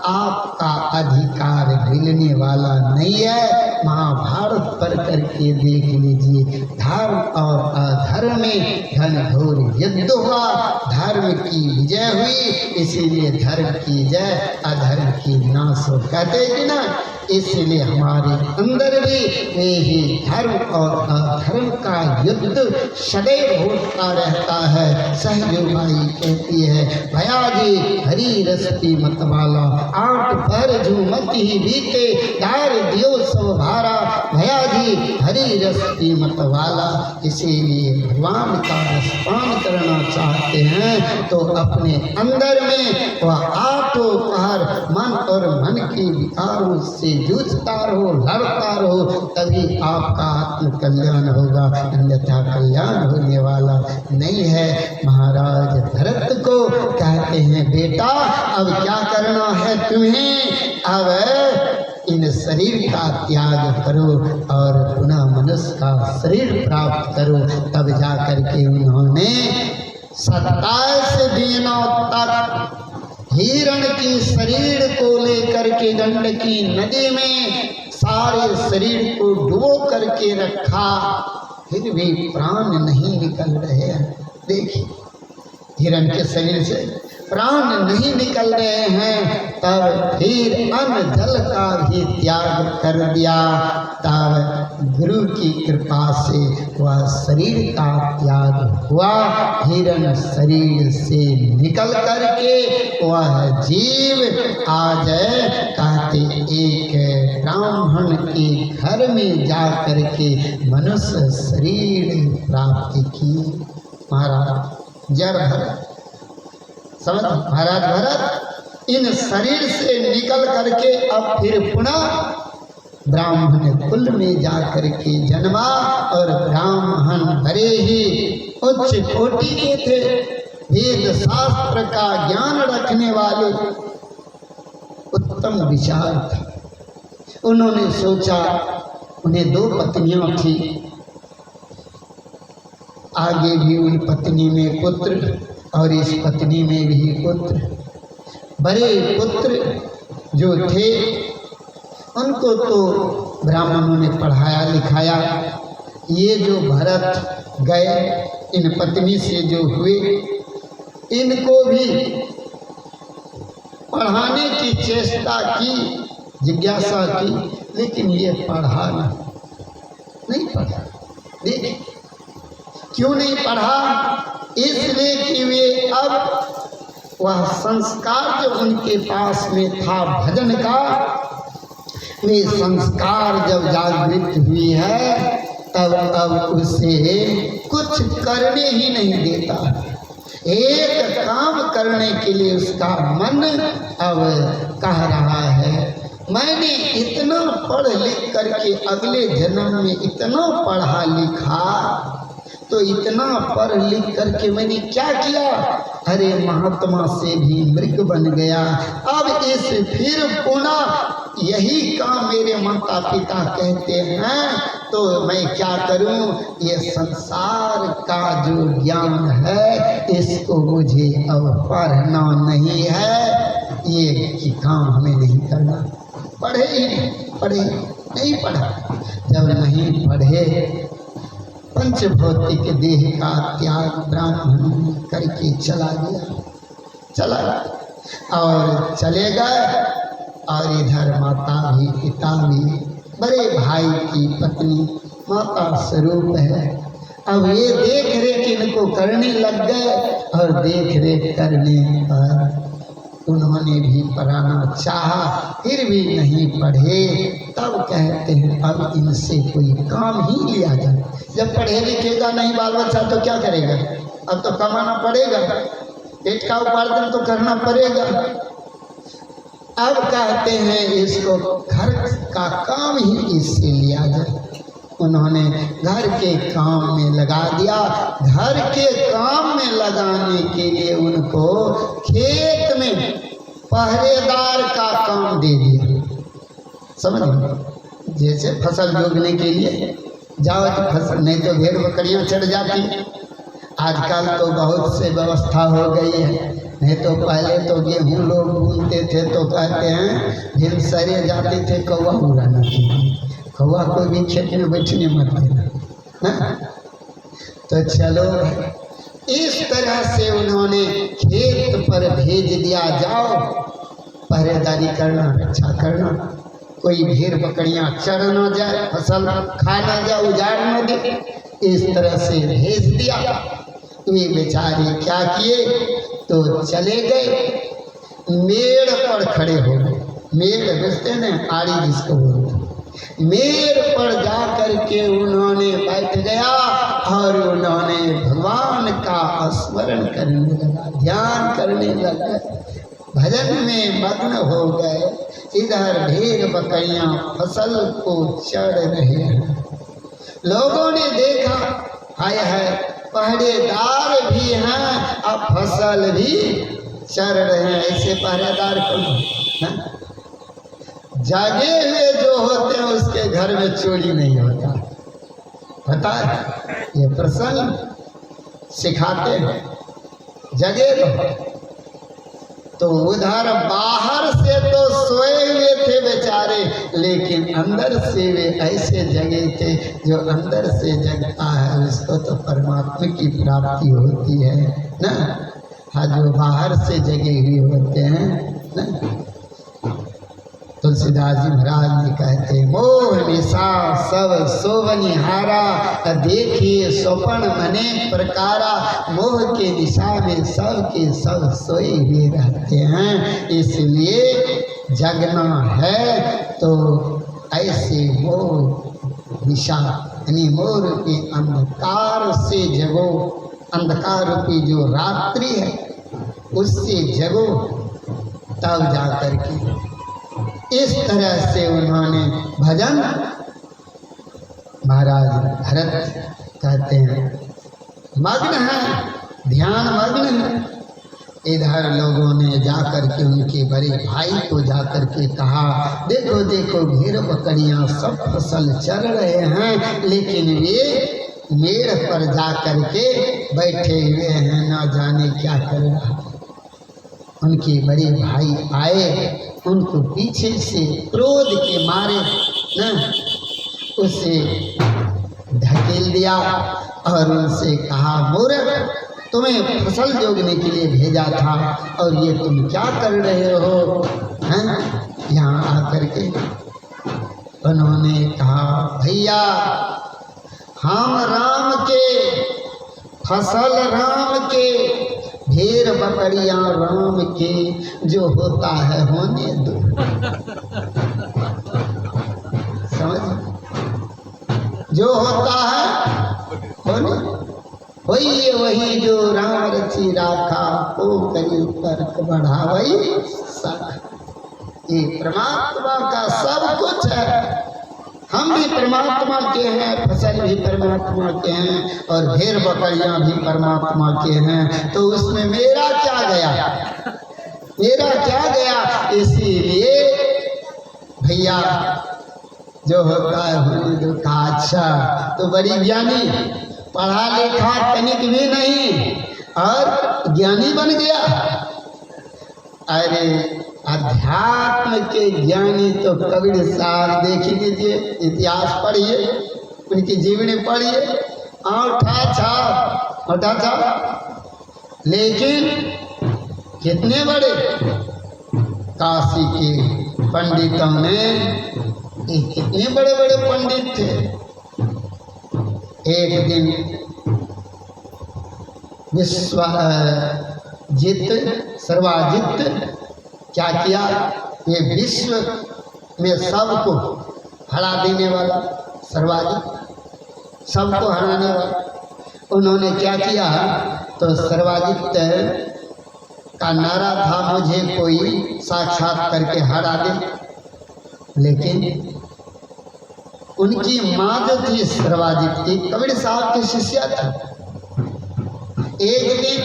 आपका अधिकार मिलने वाला नहीं है। महाभारत पढ़ करके देख लीजिए, धर्म और अधर्म में घनघोर युद्ध हुआ, धर्म की विजय हुई। इसीलिए धर्म की जय, अधर्म की नाश हो, कहते कि ना। इसलिए हमारे अंदर भी यही धर्म और अधर्म का युद्ध सदैव होता रहता है। सहजोबाई कहती है, भया जी हरी रसती मतवाला, आठ पर झूमत ही बीते, दार दियो सब भारा, भया जी हरी रसती मतवाला। इसीलिए भगवान का रसपान करना चाहते हैं तो अपने अंदर में वह आठों पहर मन और मन के विकारों से जूझता रहो, लड़ता रहो, तभी आपका आत्म कल्याण होगा, अन्यथा कल्याण होने वाला नहीं है। महाराज भरत को कहते हैं, बेटा अब क्या करना है तुम्हें? अब इन शरीर का त्याग करो और पुनः मनुष्य का शरीर प्राप्त करो। तब जा करके उन्होंने 27 दिनों तक हिरण की शरीर को लेकर के गंडकी नदी में सारे शरीर को डुबो करके रखा, फिर भी प्राण नहीं निकल रहे हैं। देखिए, हिरण के शरीर से प्राण नहीं निकल रहे हैं। तब फिर अन्न जल का भी त्याग कर दिया। तब गुरु की कृपा से वह शरीर का त्याग हुआ। हिरण शरीर से निकल करके वह जीव आज कहते एक ब्राह्मण के घर में जा करके मनुष्य शरीर प्राप्त की। महाराज जड़ भरत, समझ, महाराज भरत इन शरीर से निकल करके अब फिर पुनः ब्राह्मण कुल में जा करके जन्मा। और ब्राह्मण बड़े ही उच्च कोटि के थे, वेद शास्त्र का ज्ञान रखने वाले, उत्तम विचार था। उन्होंने सोचा, उन्हें 2 पत्नियां थी, आगे भी उन पत्नी में पुत्र और इस पत्नी में भी पुत्र। बड़े पुत्र जो थे उनको तो ब्राह्मणों ने पढ़ाया लिखाया। ये जो भरत गए इन पत्नी से जो हुए, इनको भी पढ़ाने की चेष्टा की, जिज्ञासा की, लेकिन ये पढ़ा नहीं पढ़ा। देखिए क्यों नहीं पढ़ा? इसलिए कि वे अब वह संस्कार जो उनके पास में था भजन का, वे संस्कार जब जागृत हुई है तब अब उसे कुछ करने ही नहीं देता। एक काम करने के लिए उसका मन अब कह रहा है, मैंने इतना पढ़ लिख करके अगले जन्म में इतना पढ़ा लिखा, तो इतना पढ़ लिख करके मैंने क्या किया? अरे महात्मा से भी मृग बन गया। अब इस फिर पुनः यही काम मेरे माता पिता कहते हैं, तो मैं क्या करूं? ये संसार का जो ज्ञान है इसको मुझे अब पढ़ना नहीं है, ये काम हमें नहीं करना। पढ़े ही नहीं पढ़ा। जब नहीं पढ़े, पंचभौतिक देह का त्याग ब्राह्मण करके चला गया और चले गए। और इधर माता भी पिता भी, बड़े भाई की पत्नी माता स्वरूप है। अब ये देख रेख इनको करने लग गए, और देख रेख करने पर उन्होंने भी पढ़ाना चाहा, फिर भी नहीं पढ़े। तब कहते हैं अब इनसे कोई काम ही लिया जाए। जब पढ़े लिखेगा नहीं बाल बच्चा तो क्या करेगा? अब तो कमाना पड़ेगा, पेट का उपार्जन तो करना पड़ेगा। अब कहते हैं इसको घर का काम ही इससे लिया जाए। उन्होंने घर के काम में लगा दिया। घर के काम में लगाने के लिए उनको खेत में पहरेदार का काम दे दिया। समझ में? जैसे फसल जोगने के लिए जाओ तो फसल, नहीं तो भेड़ बकरियां चढ़ जाती। आजकल तो बहुत से व्यवस्था हो गई है, नहीं तो पहले तो गेहूँ लोग बुनते थे तो कहते हैं दिन सरे जाते थे कौवा उड़ाना चाहिए, कौवा को भी खेत में बैठने मत देना। तो चलो इस तरह से उन्होंने खेत पर भेज दिया, जाओ पहरेदारी करना, रक्षा करना, कोई भेड़ बकरियां चढ़ ना जाए, फसल खा ना जाए, उजाड़ न दे। इस तरह से भेज दिया। वे बेचारे क्या किए? तो चले गए, मेड़ पर खड़े हो गए। मेड़ बुझते न, आड़ी जिसको बोलते, मेड़ पर जा करके उन्होंने बैठ गया और उन्होंने भगवान का स्मरण करने लगा, ध्यान करने लगा, भजन में मग्न हो गए। इधर भेड़ बकरियां फसल को चढ़ रहे हैं। लोगों ने देखा, हाय हाय पहरेदार भी हैं अब फसल भी चढ़ रहे हैं, ऐसे पहरेदार को जागे हुए जो होते हैं उसके घर में चोरी नहीं होता। पता है, ये प्रसंग सिखाते हैं। जगे रहो। तो उधर बाहर से तो सोए हुए थे बेचारे, लेकिन अंदर से वे ऐसे जगे थे। जो अंदर से जगता है उसको तो परमात्मा की प्राप्ति होती है ना। हाँ, जो बाहर से जगे हुए होते हैं ना। तुलसीदास जी महाराज जी कहते, मोह निशा सब सोवनिहारा, देखिए स्वप्न अनेक प्रकारा। मोह के निशा में सब के सब सोए हुए रहते हैं, इसलिए जगना है तो ऐसे मोह निशा यानी मोह रूपी अंधकार से जगो। अंधकार रूपी जो रात्रि है उससे जगो, तब जा कर के इस तरह से उन्होंने भजन। महाराज भरत कहते हैं मग्न है, ध्यान मग्न है। इधर लोगों ने जाकर के उनके बड़े भाई को जाकर के कहा, देखो देखो भेड़ बकरियां सब फसल चर रहे हैं, लेकिन वे मेड़ पर जाकर के बैठे हुए हैं, ना जाने क्या कर रहा। उनके बड़े भाई आए, उनको पीछे से क्रोध के मारे न उसे ढकेल दिया और उनसे कहा, मूर्ख, तुम्हें फसल जोगने के लिए भेजा था और ये तुम क्या कर रहे हो हैं? यहाँ आकर के उन्होंने कहा, भैया हम राम के, फसल राम के, भेड़ बकरियां राम के, जो होता है होने दो। समझ? जो होता है होने, वही जो राम रची राखा, ओ करी तर्क बढ़ावई साख। ये परमात्मा का सब कुछ है। हम भी परमात्मा के हैं, फसल भी परमात्मा के हैं और भेड़ बकरियां भी परमात्मा के हैं। तो उसमें मेरा क्या गया, मेरा क्या गया। इसीलिए भैया जो होता है होने दो। कहा अच्छा तो बड़ी ज्ञानी, पढ़ा लिखा तनिक भी नहीं और ज्ञानी बन गया। अरे अध्यात्म के ज्ञानी तो कबीर साहब देख लीजिए, इतिहास पढ़िए, उनकी जीवनी पढ़िए, औंठा छाप। लेकिन कितने बड़े काशी के पंडितों ने, कितने बड़े बड़े पंडित थे। एक दिन सर्वाजित क्या किया, ये विश्व में सबको हरा देने वाला सर्वाजित, सबको हराने वाला, उन्होंने क्या किया। तो सर्वाजित का नारा था मुझे कोई साक्षात करके हरा दे। लेकिन उनकी माँ जो थी सर्वाजित की, कबीर साहब की शिष्या थी। एक दिन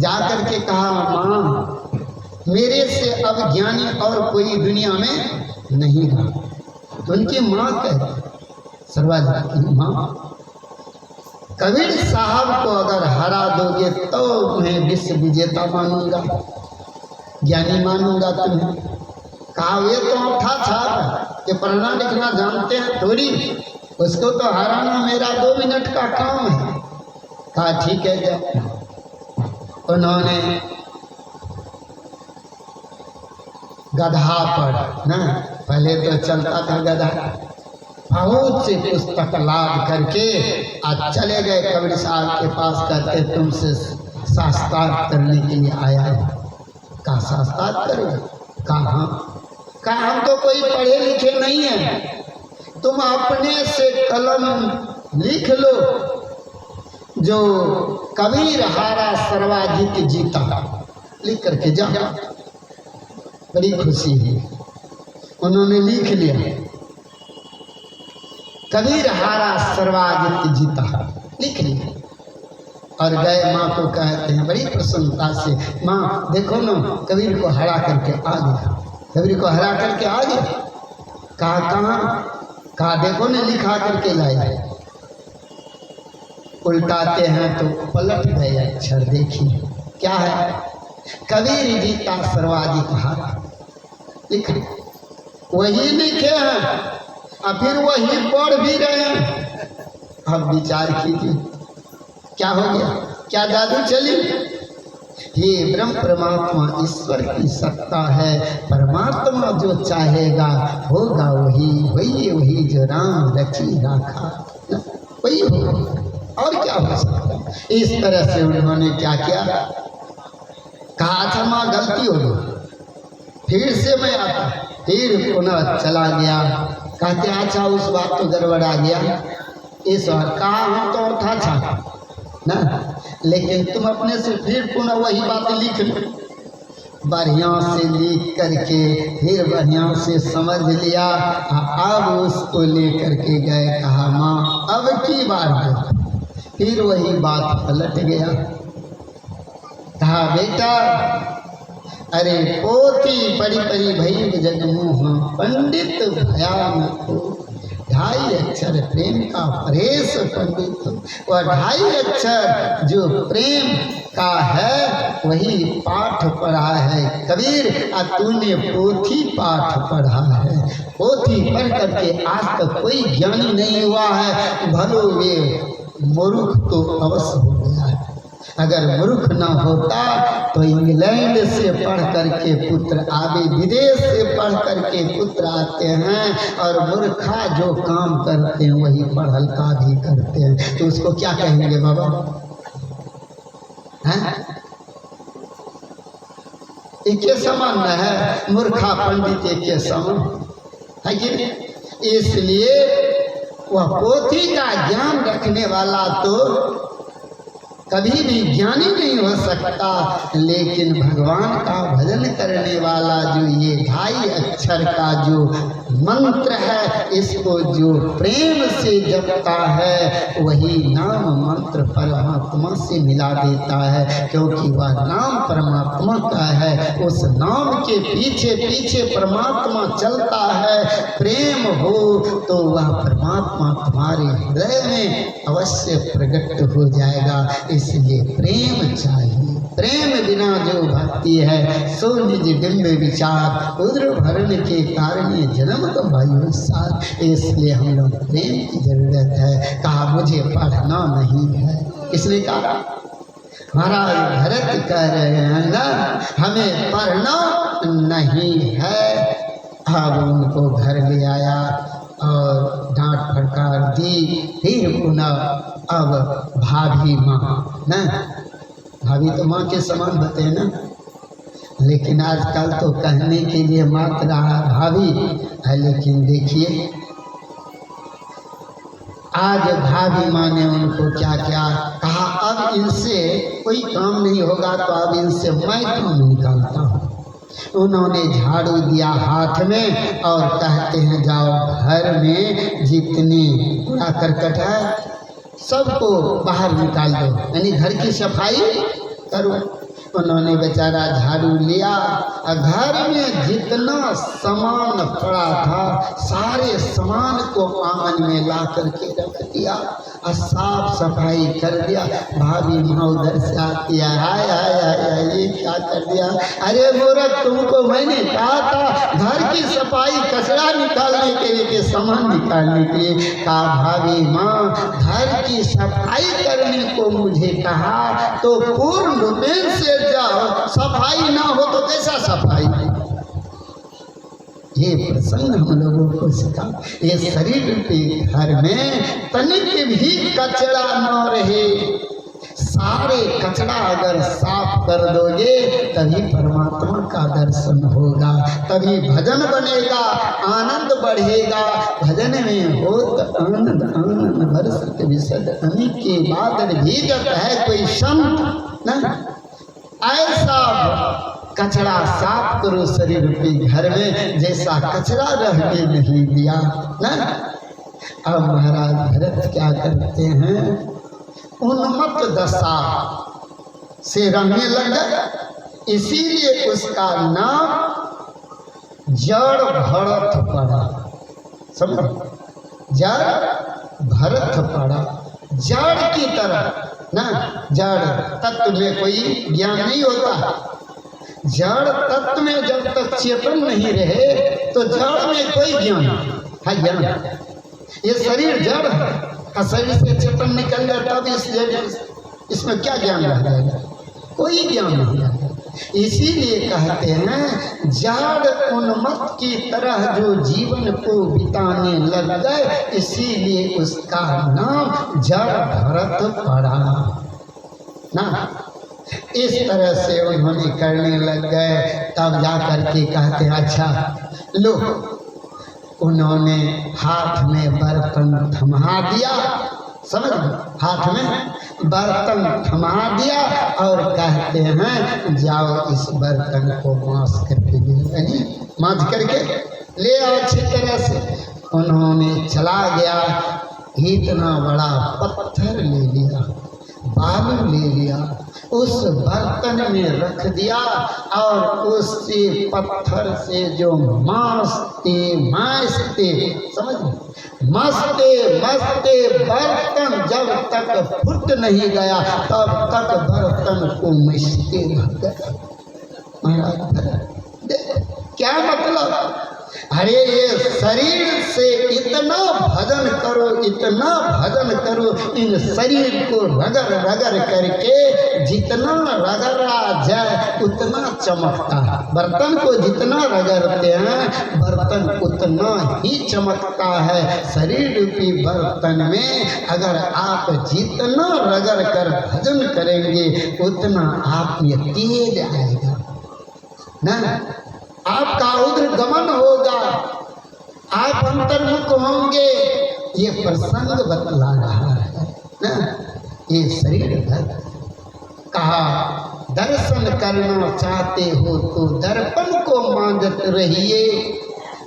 जाकर के कहा माँ मेरे से अब ज्ञानी और कोई दुनिया में नहीं रहा। तो उनकी माँ कहती, सर्वाजित की माँ, कबीर साहब को अगर हरा दोगे तो मैं विश्व विजेता मानूंगा, ज्ञानी मानूंगा तुम्हें। कहा वे तो औंठा छाप कि पढ़ना लिखना जानते हैं थोड़ी, उसको तो हराना मेरा 2 मिनट का काम है। कहा ठीक है जाओ। उन्होंने गधा पर ना, पहले तो चलता था गधा, बहुत से पुस्तक लाभ करके आज चले गए कबीर साहब के पास। कहते तुमसे शास्त्रार्थ करने के लिए आया है। कहा शास्त्रार्थ करोगे? कहा हम तो कोई पढ़े लिखे नहीं है, तुम अपने से कलम लिख लो, जो कबीर हारा सर्वाजित जीता, लिख करके जाओ। बड़ी खुशी हुई, उन्होंने लिख लिया, कबीर हारा सर्वाजित जीता, लिख लिया और गए। माँ को कहते हैं बड़ी प्रसन्नता से, माँ देखो ना कबीर को हरा करके आ गया, कबीर को हरा करके आ गया। कहा कहाँ? कहा देखो ने लिखा करके लाए। उल्टाते हैं तो पलट गए अक्षर, देखिए क्या है, कबीर जीता सर्वाजित हारा, लिख वही लिखे हैं और फिर वही पढ़ भी रहे हैं। अब विचार कीजिए क्या हो गया, क्या जादू चली। ये ब्रह्म परमात्मा ईश्वर की सत्ता है। परमात्मा जो चाहेगा होगा वही, वही जो राम रची राखा वही होगा, और क्या हो सकता है। इस तरह से उन्होंने क्या किया, कहा अच्छा माँ गलती हो गई, फिर से मैं आता, फिर पुनः चला गया। कहते अच्छा उस बात तो गड़बड़ा गया, इस बार कहा हम तो उठा था ना, लेकिन तुम अपने से फिर पुनः वही बात लिख लो। बढ़िया से लिख करके फिर बढ़िया से समझ लिया। अब उसको लेकर के गए, कहा माँ अब की बार है, फिर वही बात पलट गया। कहा बेटा अरे पोथी पढ़ी पढ़ी भई जगमोह, पंडित भयानक हो, 2.5 अक्षर प्रेम का परेश पंडित। वह 2.5 अक्षर जो प्रेम का है वही पाठ पढ़ा है कबीर, और तूने पोथी पाठ पढ़ा है। पोथी पढ़ करके आज तक कोई ज्ञानी नहीं हुआ है, भलो वे मूर्ख तो अवश्य हो गया है। अगर मूर्ख न होता तो इंग्लैंड से पढ़ करके पुत्र आवे, विदेश से पढ़ करके पुत्र आते हैं, और मूर्खा जो काम करते हैं वही पढ़ल का भी करते हैं। तो उसको क्या कहेंगे बाबा, हैं? एक समान न है, मूर्खा पंडित एक समान है कि। इसलिए वह पोथी का ज्ञान रखने वाला तो कभी भी ज्ञानी नहीं हो सकता, लेकिन भगवान का भजन करने वाला जो ये ढाई अक्षर का जो मंत्र है, इसको जो प्रेम से जपता है वही नाम मंत्र परमात्मा से मिला देता है, क्योंकि वह नाम परमात्मा का है। उस नाम के पीछे पीछे परमात्मा चलता है। प्रेम हो तो वह परमात्मा तुम्हारे हृदय में अवश्य प्रकट हो जाएगा। इसलिए प्रेम चाहिए। प्रेम बिना जो भक्ति है सो निज डिम्ब विचार, उद्र भरण के कारण ये जन्म तो भाई साथ। इसलिए हम लोग प्रेम की जरूरत है। कहा मुझे पढ़ना नहीं है, किसने कहा? महाराज भरत कह रहे हैं ना, हमें पढ़ना नहीं है। अब उनको घर ले आया और डांट फटकार दी। फिर पुनः अब भाभी माँ ना, भाभी तो माँ के समान होते हैं ना, लेकिन आजकल तो कहने के लिए मात्र भाभी है। लेकिन देखिए आज भाभी माँ ने उनको क्या क्या कहा, अब इनसे कोई काम नहीं होगा तो अब इनसे मैं काम निकालता हूँ। उन्होंने झाड़ू दिया हाथ में और कहते हैं जाओ घर में जितनी कूड़ा करकट है सबको बाहर निकाल दो, यानी घर की सफाई करो। उन्होंने बेचारा झाड़ू लिया और घर में जितना सामान पड़ा था सारे सामान को आंगन में ला करके रख दिया और साफ सफाई कर दिया। भाभी माँ उधर से आती है, हाय हाय हाय ये क्या कर दिया? अरे मूर्ख, तुमको मैंने कहा था घर की सफाई कचरा निकालने के लिए, सामान निकालने के लिए। कहा भाभी माँ घर की सफाई करने को मुझे कहा तो पूर्ण रूपेण से जाओ, सफाई ना हो तो कैसा सफाई? ये प्रसंग हम लोगों को सिखा। ये शरीर के घर में तनिक भी कचरा न रहे, सारे कचरा अगर साफ कर दोगे तभी परमात्मा का दर्शन होगा, तभी भजन बनेगा, आनंद बढ़ेगा। भजन में हो तो आनंद आनंद बरसत विशद अमी के बादल भीगत है कोई संत न, ऐसा कचरा साफ करो शरीर के घर में जैसा कचरा रहने नहीं दिया ना। अब महाराज भरत क्या करते हैं, उन्मत्त दशा से रहने लग गए, इसीलिए उसका नाम जड़ भरत पड़ा। समझ, जड़ भरत पड़ा। जड़ की तरह ना, जड़ तत्व में कोई ज्ञान नहीं होता। जड़ तत्व में जब तक चेतन नहीं रहे तो जड़ में कोई ज्ञान है? ज्ञान ये शरीर जड़ है, शरीर से चेतन निकल गया तब इसमें क्या ज्ञान रह जाएगा? कोई ज्ञान नहीं है। इसीलिए कहते हैं जड़ उन्मत्त की तरह जो जीवन को बिताने लग गए, इसीलिए उसका नाम जड़ भरत पड़ा ना। इस तरह से उन्होंने करने लग गए। तब जा करके कहते हैं अच्छा लो, उन्होंने हाथ में बर्तन थमा दिया। समझ, हाथ में बर्तन थमा दिया और कहते हैं जाओ इस बर्तन को मांस करके ले, मांझ करके ले आओ अच्छी तरह से। उन्होंने चला गया, इतना बड़ा पत्थर ले लिया, बालू ले लिया, उस बर्तन में रख दिया और उसी पत्थर से जो मांसते समझ, मस्ते बर्तन जब तक फुट नहीं गया तब तक बर्तन को मस्ते रह गया। महाराज क्या मतलब? अरे ये शरीर से इतना भजन करो, इतना भजन करो, इन शरीर को रगड़ रगड़ करके जितना रगड़ा जाए उतना चमकता है। बर्तन को जितना रगड़ते हैं बर्तन उतना ही चमकता है। शरीर रूपी बर्तन में अगर आप जितना रगड़ कर भजन करेंगे उतना आप में तेज आएगा ना, आपका उग्र गमन होगा, आप अंतर्मुख होंगे। ये प्रसंग बतला रहा है ना। ये शरीर कहा दर्शन करना चाहते हो तो दर्पण को मांजत रहिए,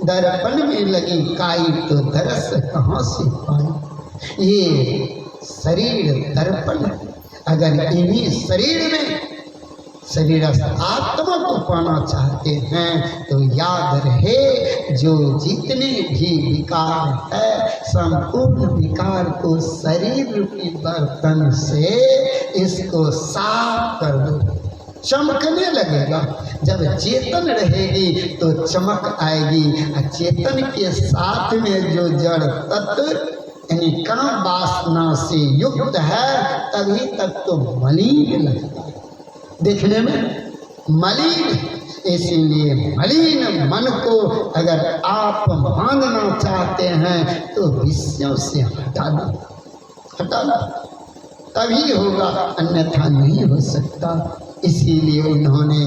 दर्पण में लगी काई तो दर्श कहाँ से पाई। ये शरीर दर्पण, अगर इन्हीं शरीर में शरीर आत्मा को पाना चाहते हैं तो याद रहे जो जितने भी विकार है संपूर्ण विकार को शरीर रूपी बर्तन से इसको साफ कर दो, चमकने लगेगा। जब चेतन रहेगी तो चमक आएगी। चेतन के साथ में जो जड़ तत्व यानी काम वासना से युक्त है तभी तक तो मलिन लगता है, देखने में मलिन। इसीलिए मलिन मन को अगर आप मानना चाहते हैं तो विषयों से हटा दो, तभी होगा, अन्यथा नहीं हो सकता। इसीलिए उन्होंने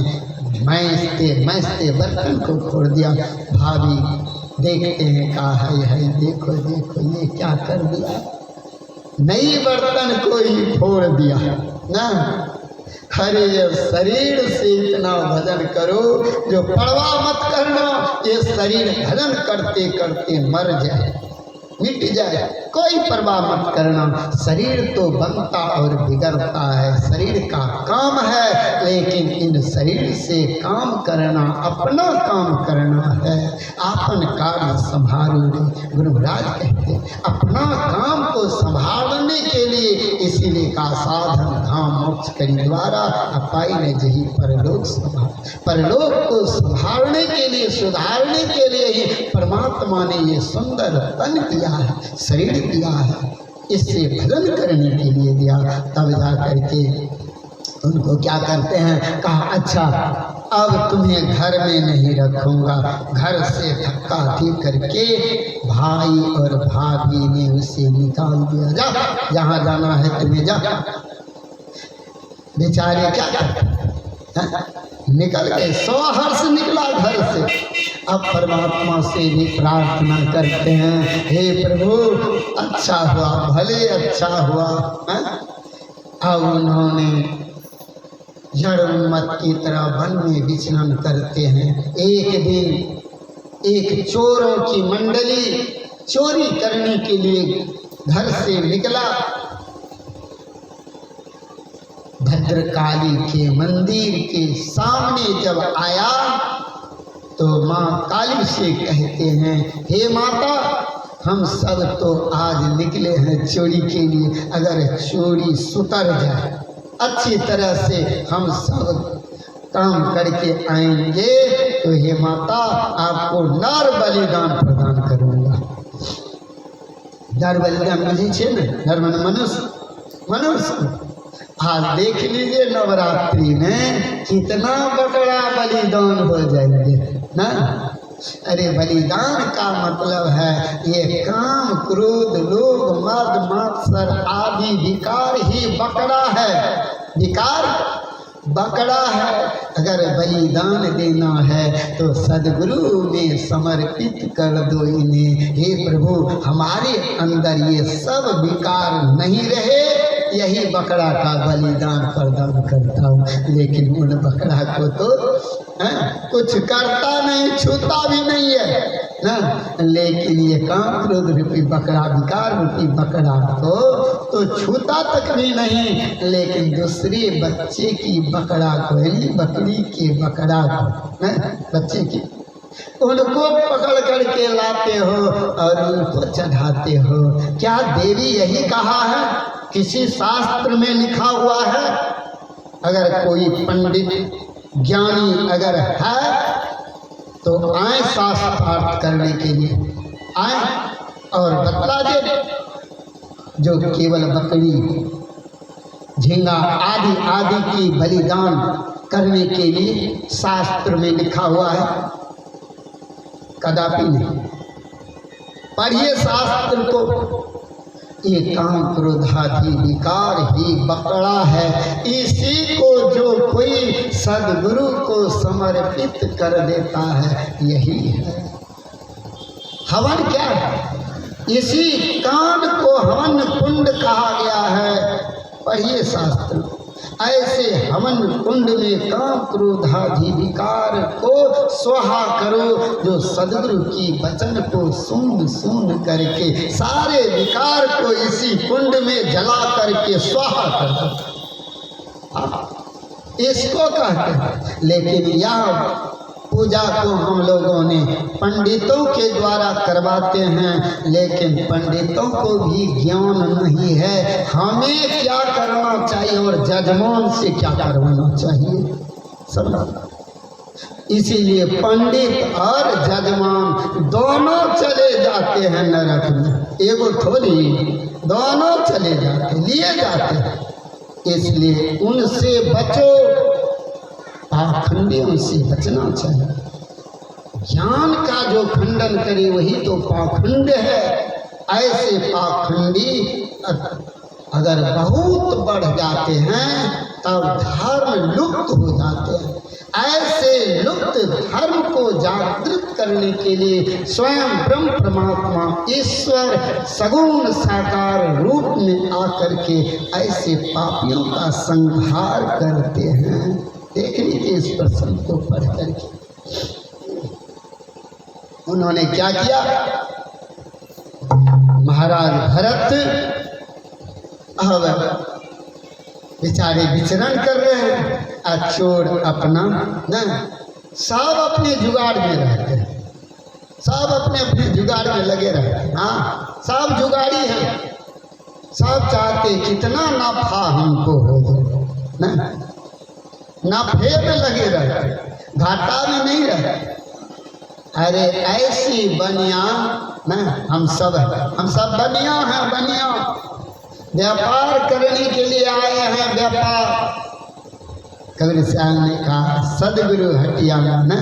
मैसते बर्तन को फोड़ दिया। भाभी देखते हैं, कहा है देखो देखो ये क्या कर दिया, नई बर्तन को ही फोड़ दिया ना। अरे शरीर से इतना भजन करो जो परवाह मत करना, ये शरीर भजन करते करते मर जाए, मिट जाए, कोई परवाह मत करना। शरीर तो बनता और बिगड़ता है, शरीर का काम है, लेकिन इन शरीर से काम करना अपना काम करना है। आपन कार्य संभालो रे, गुरु महाराज कहते अपना काम को संभालने के लिए इसीलिए का साधन धाम मोक्ष करी द्वारा अपाई ने जही परलोक संभाल। परलोक को संभालने के लिए सुधारने के लिए ही परमात्मा ने ये सुंदर तन दिया है, शरीर दिया है, इससे भजन करने के लिए दिया। तब जा करके उनको क्या करते हैं, कहा अच्छा अब तुम्हें घर में नहीं रखूंगा। घर से धक्का दे करके भाई और भाभी ने उसे निकाल दिया, जा जहाँ जाना है तुम्हें जा। बेचारे क्या करते, निकल गए, सहर्ष निकला घर से। अब परमात्मा से भी प्रार्थना करते हैं, हे प्रभु अच्छा हुआ, भले अच्छा हुआ। अब उन्होंने जड़ उन्मत्त की तरह वन में विचरण करते हैं। एक दिन एक चोरों की मंडली चोरी करने के लिए घर से निकला। भद्रकाली के मंदिर के सामने जब आया तो माँ काली से कहते हैं, हे माता हम सब तो आज निकले हैं चोरी के लिए, अगर चोरी सुतर जाए अच्छी तरह से हम सब काम करके आएंगे तो हे माता आपको नर बलिदान प्रदान करूँगा। नर बलिदान मुझे छे न, नर मनुष्य। आज देख लीजिए नवरात्रि में कितना बकरा बलिदान हो जाएंगे ना। अरे बलिदान का मतलब है ये काम क्रोध लोभ मद मात्सर आदि विकार ही बकरा है, विकार बकरा है। अगर बलिदान देना है तो सदगुरु में समर्पित कर दो इन्हें। हे प्रभु हमारे अंदर ये सब विकार नहीं रहे, यही बकरा का बलिदान प्रदान करता हूँ। लेकिन उन बकरा को तो कुछ करता नहीं, छूता भी नहीं है ना। लेकिन ये काम क्रोध रूपी बकरा, विकार रूपी बकरा को तो छूता तक भी नहीं, लेकिन दूसरे बच्चे की बकरा को, यानी बकरी के बकरा को, बच्चे की, उनको पकड़ करके लाते हो और उनको चढ़ाते हो। क्या देवी यही कहा है? किसी शास्त्र में लिखा हुआ है? अगर कोई पंडित ज्ञानी अगर है तो आए शास्त्रार्थ करने के लिए, आए और बतला दे। जो केवल बकरी झींगा आदि आदि की बलिदान करने के लिए शास्त्र में लिखा हुआ है, कदापि नहीं। पढ़िए शास्त्र को। ये काम क्रोधादि विकार ही बकरा है। इसी को जो कोई सदगुरु को समर्पित कर देता है यही है हवन। क्या है? इसी कांड को हवन कुंड कहा गया है। पढ़िए शास्त्र। ऐसे हवन कुंड में काम क्रोधादि विकार को स्वाहा करो, जो सदगुरु की वचन को सुन सुन करके सारे विकार को इसी कुंड में जला करके स्वाहा कर दो, इसको कहते हैं। लेकिन यह पूजा को हम लोगों ने पंडितों के द्वारा करवाते हैं, लेकिन पंडितों को भी ज्ञान नहीं है हमें क्या करना चाहिए और जजमान से क्या करवाना चाहिए सब। इसीलिए पंडित और जजमान दोनों चले जाते हैं नरक में, एगो थोड़ी, दोनों चले जाते, लिए जाते हैं। इसलिए उनसे बचो, पाखंडियों से बचना चाहिए। ज्ञान का जो खंडन करे वही तो पाखंड है। ऐसे पाखंडी अगर बहुत बढ़ जाते हैं तब धर्म लुप्त हो जाते हैं। ऐसे लुप्त धर्म को जागृत करने के लिए स्वयं ब्रह्म परमात्मा ईश्वर सगुण साकार रूप में आकर के ऐसे पापियों का संहार करते हैं। देख लीजिए इस प्रसंग को पढ़ करके उन्होंने क्या किया। महाराज भरत अब बेचारे विचरण कर रहे हैं, चोर अपना न सब अपने जुगाड़ में रहते हैं, सब अपने अपने जुगाड़ में लगे रहते हैं। हाँ, सब जुगाड़ी है, सब चाहते कितना नफा हमको हो जाए, नफे में लगे रहते, घाटा में नहीं रहते। अरे ऐसी बनिया न हम सब बनिया हैं, बनिया व्यापार करने के लिए आए हैं। व्यापार कबीर साहब ने कहा सदगुरु हटिया न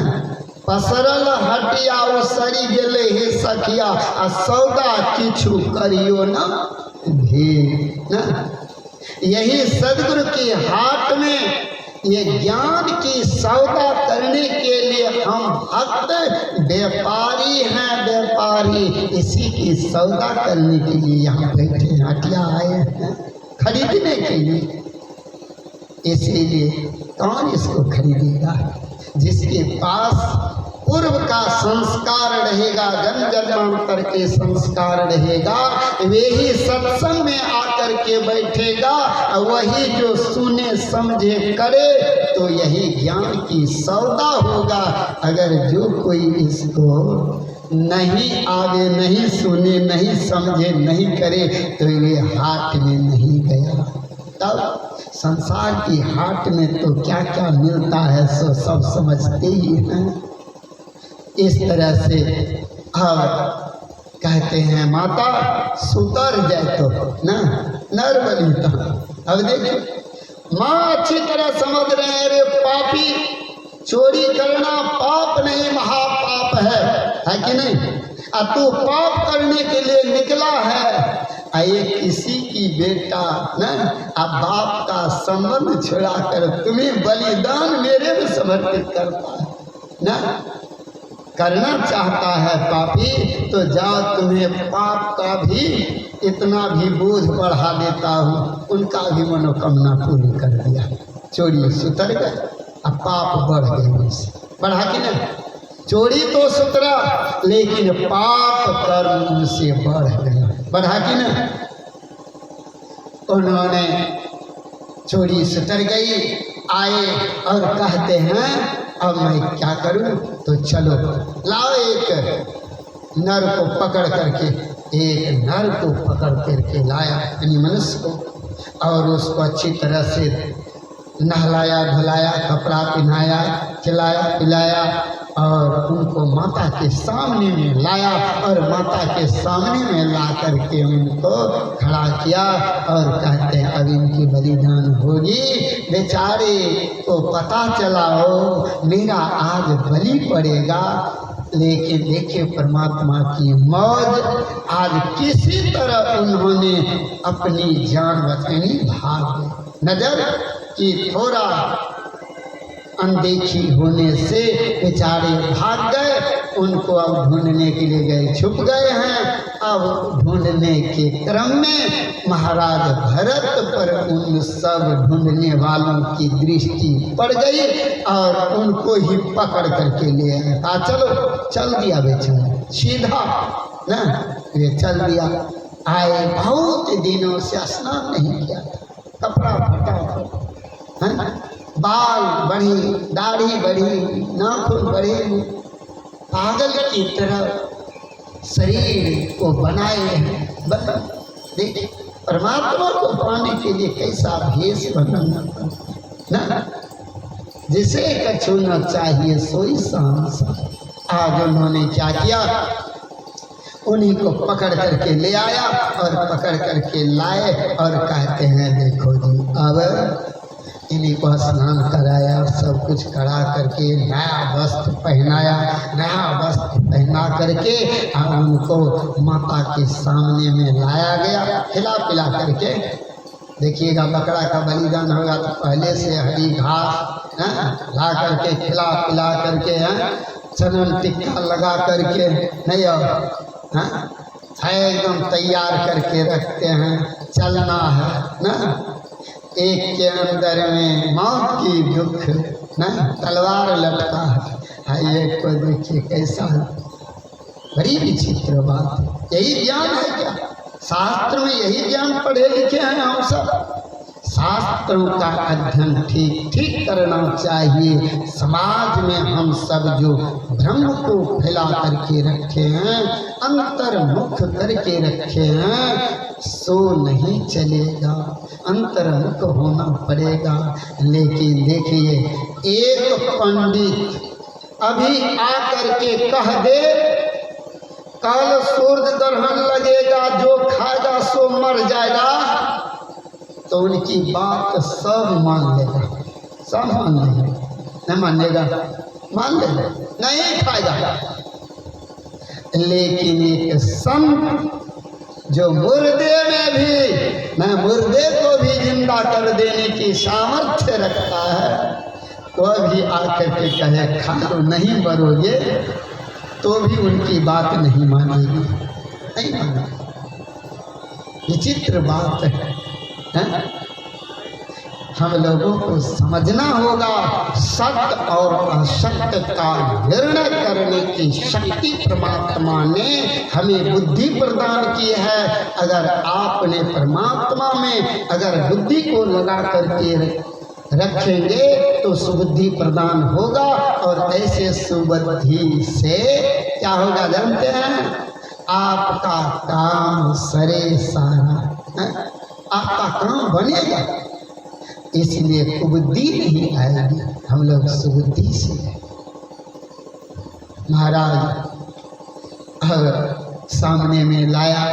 पसरल हटिया उसरी गेले हे सखिया आ सौदा किछु करियो न भीड़ न। यही सदगुरु की हाट में ये ज्ञान की सौदा करने के लिए हम भक्त व्यापारी हैं, व्यापारी इसी की सौदा करने के लिए यहाँ बैठे हैं, हटिया आए हैं खरीदने के लिए। इसीलिए कौन इसको खरीदेगा? जिसके पास पूर्व का संस्कार रहेगा, जन्म जन्मांतर के संस्कार रहेगा, वे ही सत्संग में आकर के बैठेगा। वही जो सुने समझे करे तो यही ज्ञान की सौदा होगा। अगर जो कोई इसको नहीं आगे, नहीं सुने, नहीं समझे, नहीं करे तो ये हाट में नहीं गया। तब संसार की हाट में तो क्या क्या मिलता है सो सब समझते ही हैं। इस तरह से अब कहते हैं माता सुतर जाए तो ना नर बलिता। अब देखिए माँ अच्छी तरह समझ रहे हैं, रे पापी चोरी करना पाप नहीं महापाप है कि नहीं? तू पाप करने के लिए निकला है। ये किसी की बेटा न अब बाप का संबंध छुड़ा कर तुम्हें बलिदान मेरे में समर्पित करता है न, करना चाहता है पापी, तो जाओ तुम्हें पाप का भी इतना भी बोझ बढ़ा देता हूँ। उनका भी मनोकामना पूरी कर दिया, चोरी सुतर गए, अब पाप बढ़ गए। बढ़ा कि नहीं? चोरी तो सुतरा लेकिन पाप कर्म से बढ़ गया, बढ़ा कि नहीं? उन्होंने चोरी सुतर गई, आए और कहते हैं अब मैं क्या करूं? तो चलो लाओ एक नर को पकड़ करके, एक नर को पकड़ करके लाया यानी मनुष्य को, और उसको अच्छी तरह से नहलाया धुलाया, कपड़ा पहनाया, खिलाया पिलाया और उनको माता के सामने में लाया और माता के सामने में ला करके उनको खड़ा किया और कहते हैं अब इनकी बलिदान होगी। बेचारे को पता चला हो मेरा आज बलि पड़ेगा, लेकिन देखिए परमात्मा की मौज, आज किसी तरह उन्होंने अपनी जान बचानी, भाग नजर की थोड़ा अनदेखी होने से बेचारे भाग गए। उनको अब ढूंढने के लिए गए, छुप गए हैं। अब ढूंढने के क्रम में महाराज भरत पर उन सब ढूंढने वालों की दृष्टि पड़ गई और उनको ही पकड़ करके ले आए। कहा चलो, चल दिया बेचारा सीधा ना, ये चल दिया। आए, बहुत दिनों से स्नान नहीं किया, कपड़ा फटा, बाल बढ़ी, दाढ़ी बढ़ी, नाखून बढ़े, पागल की तरह शरीर को बनाए हैं। देखिए परमात्मा को पाने के लिए कैसा भेष बनाना ना, जिसे कछुना चाहिए सोई सांसा। आज उन्होंने क्या किया, उन्हीं को पकड़ करके ले आया और पकड़ करके लाए और कहते हैं देखो जी, अब इन्हीं को स्नान कराया, सब कुछ करा करके नया वस्त्र पहनाया, नया वस्त्र पहना करके और उनको माता के सामने में लाया गया, खिला पिला करके। देखिएगा बकरा का बलिदान होगा तो पहले से हरी घास ला करके खिला पिला करके चनन टिक्का लगा करके नहीं है एकदम तैयार करके रखते हैं। चलना है ना, एक के अंदर में मौत की दुख ना, तलवार लटका है। एक को देखिए कैसा है, बड़ी विचित्र बात। यही ज्ञान है क्या? शास्त्र में यही ज्ञान पढ़े लिखे हैं हम सब। शास्त्रों का अध्ययन ठीक ठीक करना चाहिए। समाज में हम सब जो भ्रम को फैला करके रखे हैं, अंतर्मुख करके रखे हैं, सो नहीं चलेगा, अंतर्मुख होना पड़ेगा। लेकिन देखिए एक पंडित अभी आकर के कह दे कल सूर्य ग्रहण लगेगा, जो खाएगा सो मर जाएगा, तो उनकी बात सब मान लेगा, सब मान लेगा। नहीं मानेगा, मान लेगा, नहीं खाएगा। लेकिन एक संत जो मुर्दे में भी न, मुर्दे को भी जिंदा कर देने की सामर्थ्य रखता है, वह भी आकर के कहे खा लो, नहीं मरोगे, तो भी उनकी बात नहीं मानेगी, नहीं मानेगी। विचित्र बात है। हम लोगों को समझना होगा, सत्य और असत्य का निर्णय करने की शक्ति परमात्मा ने हमें बुद्धि प्रदान की है। अगर आपने परमात्मा में अगर बुद्धि को लगा करके रखेंगे तो सुबुद्धि प्रदान होगा, और ऐसे सुबुद्धि से क्या होगा जानते हैं? आपका काम सरे सारा, आपका काम बनेगा। इसलिए कुबुद्धि नहीं आएगी, हम लोग सुबुद्धि से। महाराज सामने में लाया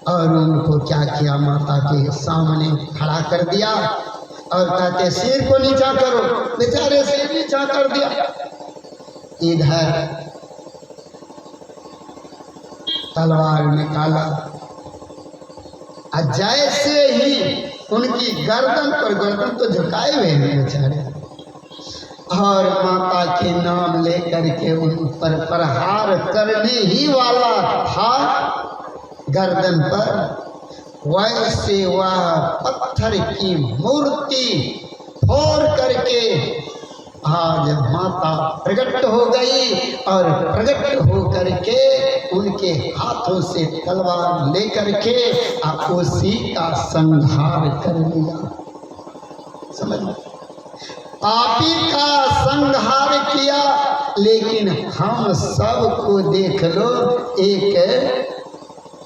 और उनको क्या किया, माता के सामने खड़ा कर दिया और कहते सिर को नीचा करो। बेचारे सिर नीचा कर दिया। इधर तलवार निकाला, जैसे ही उनकी गर्दन पर, गर्दन तो झुकाए हुए हैं बेचारे, और माता के नाम लेकर के उन पर प्रहार करने ही वाला था गर्दन पर, वैसे वह पत्थर की मूर्ति फोड़ करके आज माता प्रकट हो गई, और प्रकट हो करके उनके हाथों से तलवार लेकर के उसी का संहार कर लिया। समझ, पापी का संहार किया। लेकिन हम सबको देख लो, एक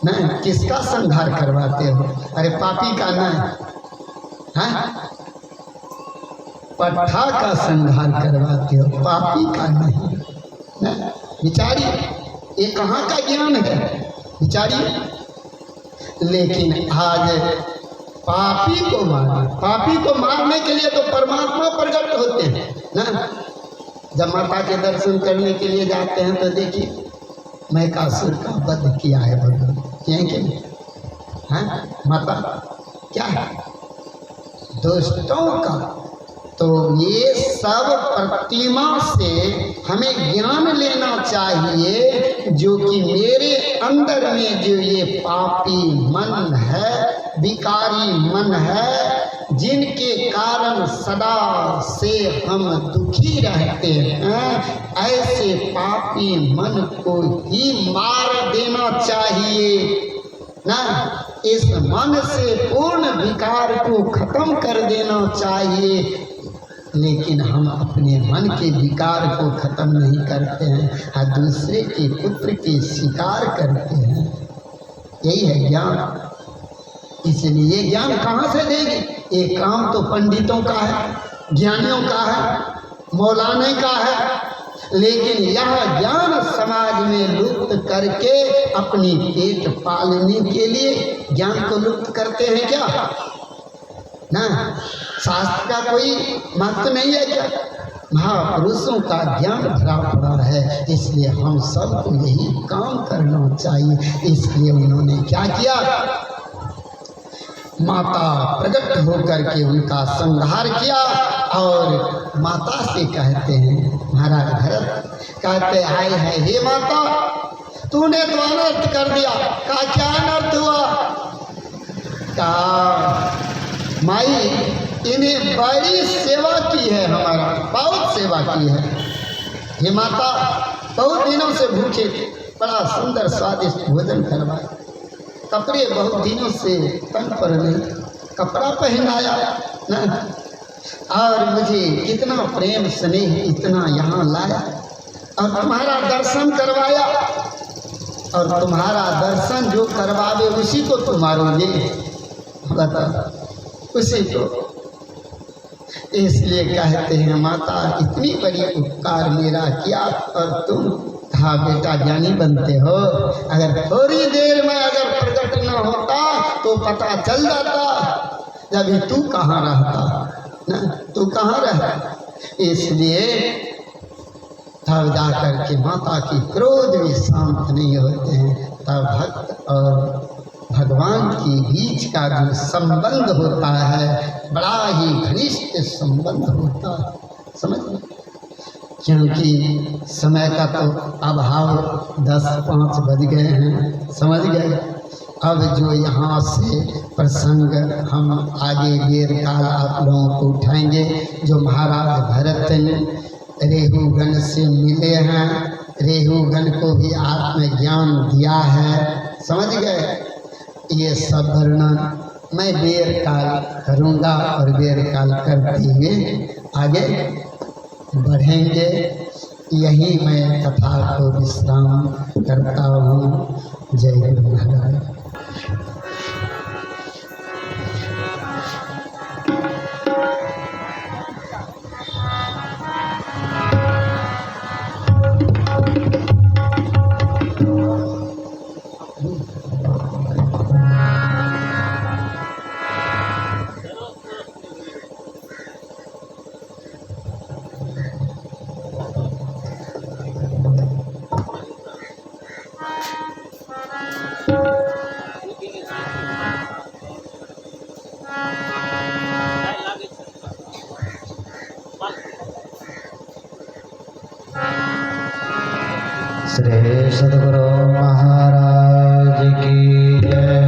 न किसका संहार करवाते हो? अरे पापी का न, पट्ठा का संहार करवाते हो, पापी का नहीं। बिचारी ये कहाँ का ज्ञान है बिचारी। लेकिन आज पापी को मारना, पापी को मारने के लिए तो परमात्मा प्रकट होते हैं ना। जब माता के दर्शन करने के लिए जाते हैं तो देखिए मैकासुर का वध किया है भगवान, माता क्या है दुष्टों का, तो ये सब प्रतिमा से हमें ज्ञान लेना चाहिए, जो कि मेरे अंदर में जो ये पापी मन है, विकारी मन है, जिनके कारण सदा से हम दुखी रहते हैं, ऐसे पापी मन को ही मार देना चाहिए ना। इस मन से पूर्ण विकार को खत्म कर देना चाहिए। लेकिन हम अपने मन के विकार को खत्म नहीं करते हैं और दूसरे के पुत्र के शिकार करते हैं। यही है ज्ञान। इसलिए ये ज्ञान कहाँ से देगी? ये काम तो पंडितों का है, ज्ञानियों का है, मौलाने का है। लेकिन यह ज्ञान समाज में लुप्त करके अपनी पेट पालने के लिए ज्ञान को लुप्त करते हैं क्या? ना, शास्त्र का कोई महत्व नहीं है क्या? महापुरुषों का ज्ञान भरा पड़ा है, इसलिए हम सबको यही काम करना चाहिए। इसलिए उन्होंने क्या किया? माता प्रकट होकर के उनका संहार किया और माता से कहते हैं, महाराज भरत कहते हाय है, हे माता, तूने तो अनर्थ कर दिया। कहा क्या अनर्थ हुआ? कहा माई, इन्हें बड़ी सेवा की है, हमारा बहुत सेवा की है। हे माता, बहुत दिनों से भूखे थे, बड़ा सुंदर स्वादिष्ट भोजन करवाए, कपड़े बहुत दिनों से तन पर नहीं, कपड़ा पहनाया न, और मुझे कितना प्रेम स्नेह इतना यहाँ लाया और तुम्हारा दर्शन करवाया, और तुम्हारा दर्शन जो करवावे उसी को तुम मारोगे, बता उसी को। इसलिए कहते हैं माता, इतनी बड़ी उपकार मेरा किया और तुम हाँ बेटा ज्ञानी बनते हो। अगर थोड़ी देर में अगर प्रकट न होता तो पता चल जाता, जब तू कहाँ रहता ना, तू कहाँ रहता। इसलिए तब जा कर के माता की क्रोध भी शांत नहीं होते हैं। तब भक्त और भगवान के बीच का जो संबंध होता है, बड़ा ही घनिष्ठ संबंध होता है, समझ लो। क्योंकि समय का तो अभाव 10-5 बज गए हैं, समझ गए। अब जो यहाँ से प्रसंग हम आगे देर काल आप लोगों को उठाएंगे, जो महाराज भरत रेहुगण से मिले हैं, रेहुगण को भी आत्मज्ञान दिया है, समझ गए। ये सब वर्णन मैं देर काल करूँगा और देर काल करते हुए आगे बढ़ेंगे। यही मैं कथा को विश्राम करता हूँ। जय गुरु महाराज। श्री सद्गुरु महाराज की जय।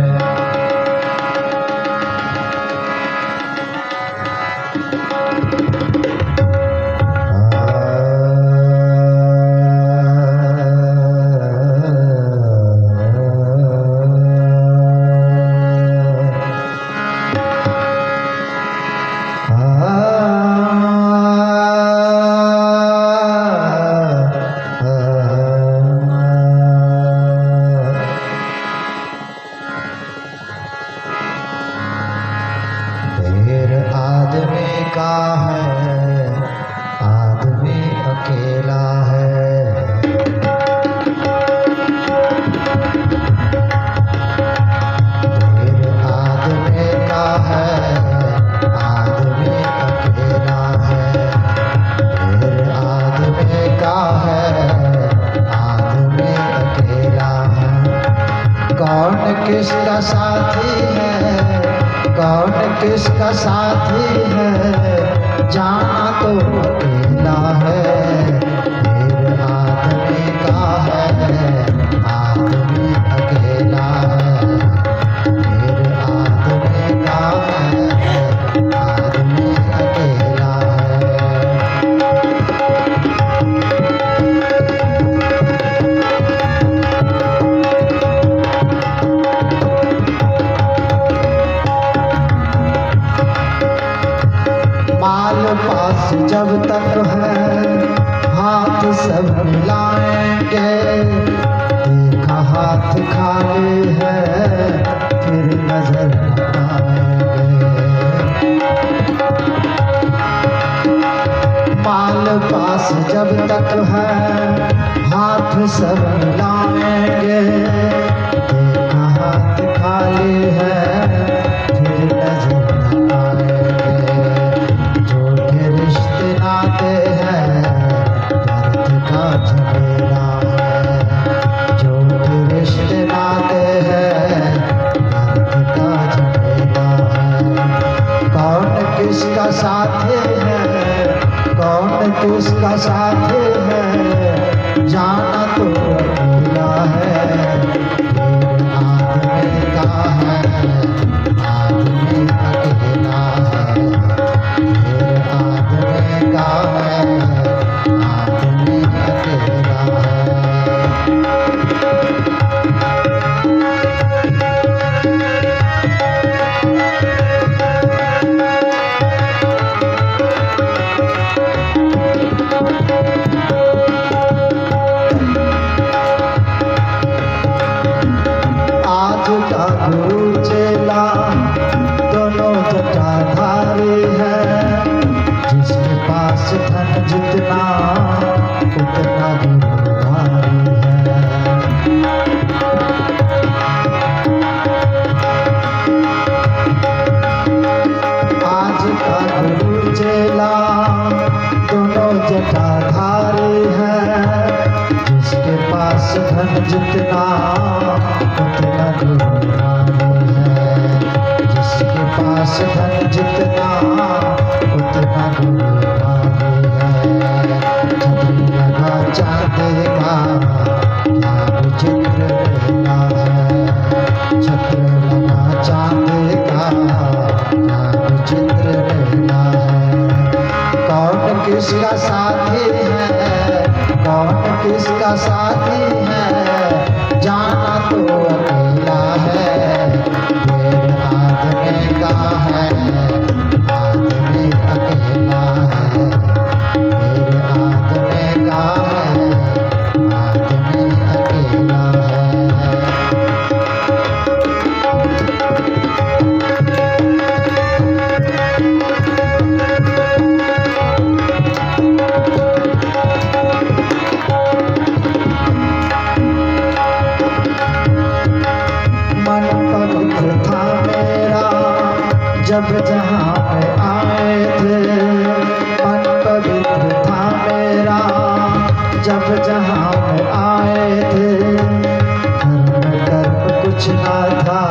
किसका साथी है, कौन किसका साथी है, जाना तो अकेला है, फिर आदमी का है, आदमी अकेला है, फिर आदमी का है, आदमी अकेला है। माल पास जब तक है हाथ सब मिलाएंगे, देखा हाथ खाली है फिर नजर आएंगे। माल पास जब तक है हाथ सब मिलाएंगे, देखा हाथ खाली है फिर नजर आएंगे। रिश्ते नाते हैं दर्द का झमेला है, जो रिश्ते नाते हैं दर्द का झमेला है। कौन किसका साथी है, कौन किसका साथी है, जाना तो अकेला है, फिर आदमी का है, आदमी अकेला है, फिर आदमी का है, आदमी अकेला है। आज का गुरु चेला दोनों जटाधारी है, जिसके पास धन जितना उतना गुरुधारी है। आज का गुरु चेला दोनों जटाधारी है, जिसके पास धन जितना उतना गुरुधारी है, जिसके पास धन जितना उतना गुरुधारी है। छतरी लगा चांदी का क्या विचित्र रहना है, छतरी लगा चांदी का क्या विचित्र रहना है। कौन किसका साथी है, कौन किसका साथी है, जाना तो अकेला है, फिर आदमी का है, आदमी अकेला है, फिर आदमी का है, आदमी अकेला है। मन पवित्र था मेरा जब जहाँ पे आए थे, मन पवित्र था मेरा जब जहाँ पे आए थे। घर में कर्म कुछ ना था